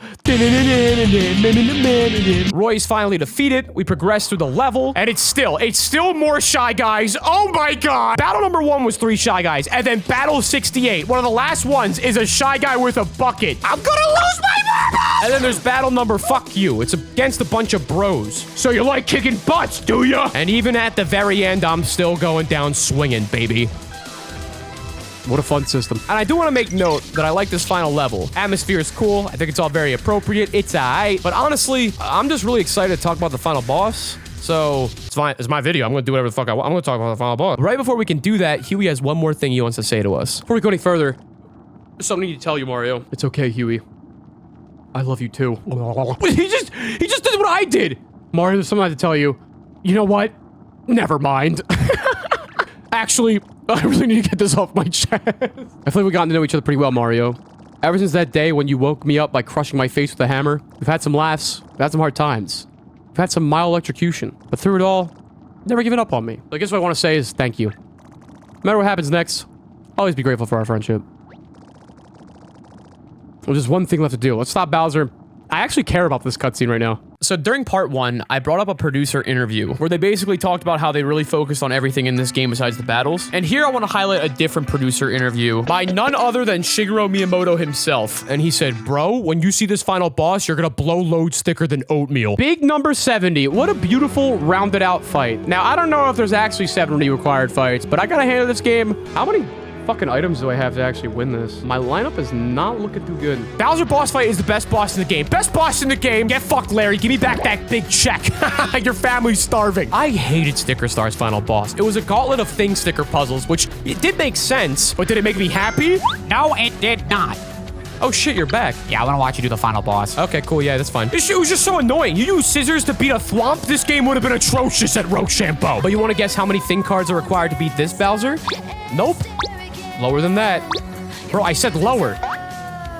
Roy's finally defeated. We progress through the level, and it's still more Shy Guys. Oh my god! Battle number 1 was 3 Shy Guys, and then battle 68, one of the last ones, is a Shy Guy with a bucket. I'm gonna lose my marbles! And then there's battle number fuck you. It's against a bunch of bros. So you like kicking butts, do ya? And even at the very end, I'm still going down swinging, baby. What a fun system. And I do want to make note that I like this final level. Atmosphere is cool. I think it's all very appropriate. It's aight. But honestly, I'm just really excited to talk about the final boss. So, it's fine. It's my video. I'm going to do whatever the fuck I want. I'm going to talk about the final boss. Right before we can do that, Huey has one more thing he wants to say to us. Before we go any further, there's something I need to tell you, Mario. It's okay, Huey. I love you too. He just did what I did. Mario, there's something I have to tell you. You know what? Never mind. Actually, I really need to get this off my chest. I feel like we've gotten to know each other pretty well, Mario. Ever since that day when you woke me up by crushing my face with a hammer, we've had some laughs, we've had some hard times, we've had some mild electrocution. But through it all, never given up on me. I guess what I want to say is thank you. No matter what happens next, always be grateful for our friendship. There's just one thing left to do. Let's stop Bowser. I actually care about this cutscene right now. So during part 1, I brought up a producer interview where they basically talked about how they really focused on everything in this game besides the battles. And here I want to highlight a different producer interview by none other than Shigeru Miyamoto himself. And he said, bro, when you see this final boss, you're gonna blow loads thicker than oatmeal. Big number 70. What a beautiful, rounded out fight. Now, I don't know if there's actually 70 required fights, but I gotta handle this game. How many fucking items do I have to actually win this? My lineup is not looking too good. Bowser boss fight is the best boss in the game. Best boss in the game. Get fucked, Larry. Give me back that big check. Your family's starving. I hated Sticker Star's final boss. It was a gauntlet of thing sticker puzzles, which it did make sense, but did it make me happy? No, it did not. Oh shit, you're back. Yeah, I want to watch you do the final boss. Okay, cool. Yeah, that's fine. This shit was just so annoying. You use scissors to beat a thwomp? This game would have been atrocious at Rochambeau. But you want to guess how many thing cards are required to beat this Bowser? Nope. Lower than that. Bro, I said lower.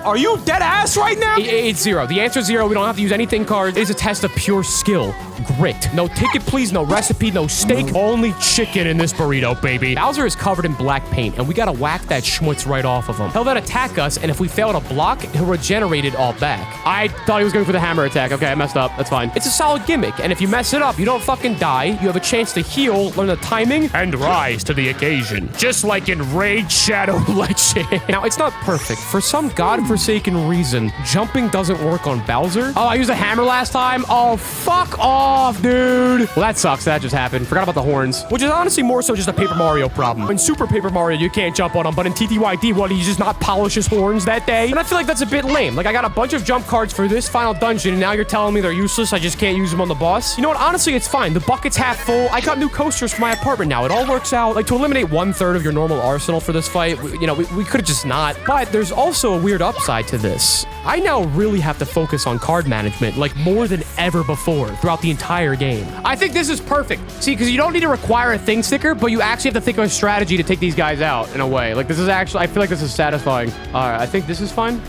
Are you dead ass right now? It's 0. The answer is 0. We don't have to use anything cards. It is a test of pure skill. Grit. No ticket, please. No recipe. No steak. Only chicken in this burrito, baby. Bowser is covered in black paint, and we gotta whack that schmutz right off of him. He'll then attack us, and if we fail to block, he'll regenerate it all back. I thought he was going for the hammer attack. Okay, I messed up. That's fine. It's a solid gimmick, and if you mess it up, you don't fucking die. You have a chance to heal, learn the timing, and rise to the occasion. Just like in Raid Shadow Legend. Now, it's not perfect. For some godforsaken reason, jumping doesn't work on Bowser. Oh, I used a hammer last time? Oh, fuck off, dude. Well, that sucks. That just happened. Forgot about the horns. Which is honestly more so just a Paper Mario problem. In Super Paper Mario, you can't jump on him, but in TTYD, what, did he just not polish his horns that day? And I feel like that's a bit lame. Like, I got a bunch of jump cards for this final dungeon, and now you're telling me they're useless? I just can't use them on the boss? You know what? Honestly, it's fine. The bucket's half full. I got new coasters for my apartment now. It all works out. Like, to eliminate 1/3 of your normal arsenal for this fight, we could have just not. But there's also a weird upside to this. I now really have to focus on card management, like, more than ever before throughout the entire game. I think this is perfect. See, because you don't need to require a thing sticker, but you actually have to think of a strategy to take these guys out in a way. Like, this is actually, I feel like this is satisfying. All right, I think this is fine.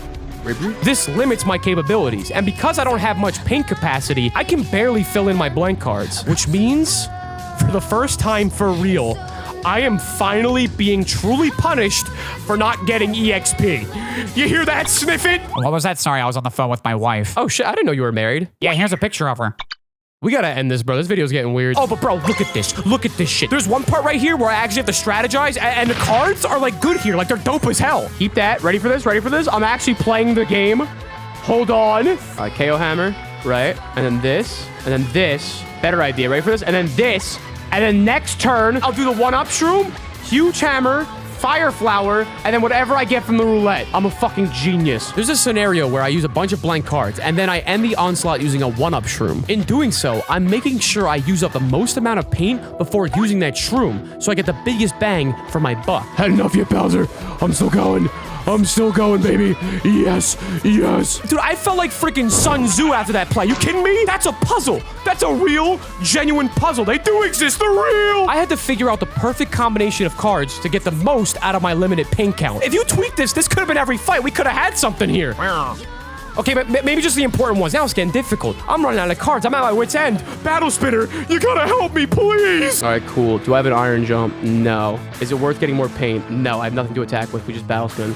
This limits my capabilities, and because I don't have much paint capacity, I can barely fill in my blank cards, which means, for the first time for real, I am finally being truly punished for not getting EXP. You hear that, Sniffit? What was that? Sorry, I was on the phone with my wife. Oh shit, I didn't know you were married. Yeah, here's a picture of her. We gotta end this, bro. This video's getting weird. Oh, but bro, look at this. Look at this shit. There's one part right here where I actually have to strategize, and the cards are like good here. Like they're dope as hell. Keep that. Ready for this? Ready for this? I'm actually playing the game. Hold on. All right, KO hammer. Right. And then this. And then this. Better idea. Ready for this? And then this. And then next turn, I'll do the one-up shroom, huge hammer, fire flower, and then whatever I get from the roulette. I'm a fucking genius. There's a scenario where I use a bunch of blank cards, and then I end the onslaught using a one-up shroom. In doing so, I'm making sure I use up the most amount of paint before using that shroom, so I get the biggest bang for my buck. Had enough yet, Bowser? I'm still going. I'm still going, baby. Yes, yes. Dude, I felt like freaking Sun Tzu after that play. You kidding me? That's a puzzle. That's a real, genuine puzzle. They do exist. They're real. I had to figure out the perfect combination of cards to get the most out of my limited paint count. If you tweak this could have been every fight. We could have had something here. Okay, but maybe just the important ones. Now it's getting difficult. I'm running out of cards. I'm at my wit's end. Battle Spinner, you gotta help me, please. All right, cool. Do I have an iron jump? No. Is it worth getting more paint? No, I have nothing to attack with. We just battle spin.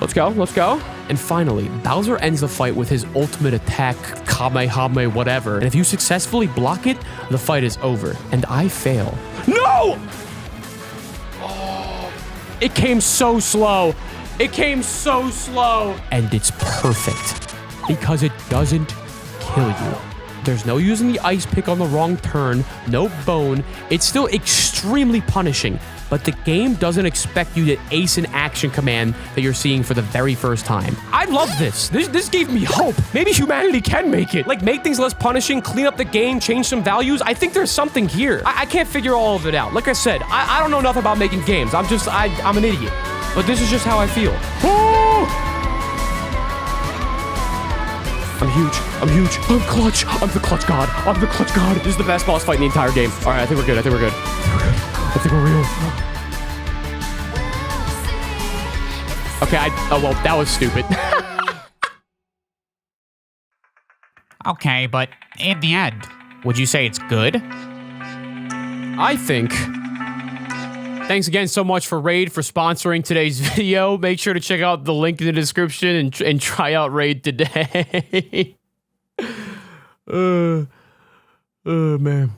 Let's go. Let's go. And finally, Bowser ends the fight with his ultimate attack, Kamehameha, whatever. And if you successfully block it, the fight is over. And I fail. No! Oh, it came so slow. It came so slow. And it's perfect because it doesn't kill you. There's no using the ice pick on the wrong turn, no bone. It's still extremely punishing, but the game doesn't expect you to ace an action command that you're seeing for the very first time. I love this. This gave me hope. Maybe humanity can make it. Like, make things less punishing, clean up the game, change some values. I think there's something here. I can't figure all of it out. Like I said, I don't know enough about making games. I'm an idiot. But this is just how I feel. Oh! I'm huge. I'm huge. I'm clutch. I'm the clutch god. I'm the clutch god. This is the best boss fight in the entire game. All right, I think we're good. I think we're good. I think we're real. Okay, oh, well, that was stupid. Okay, but in the end, would you say it's good? I think. Thanks again so much for Raid for sponsoring today's video. Make sure to check out the link in the description and try out Raid today. Man.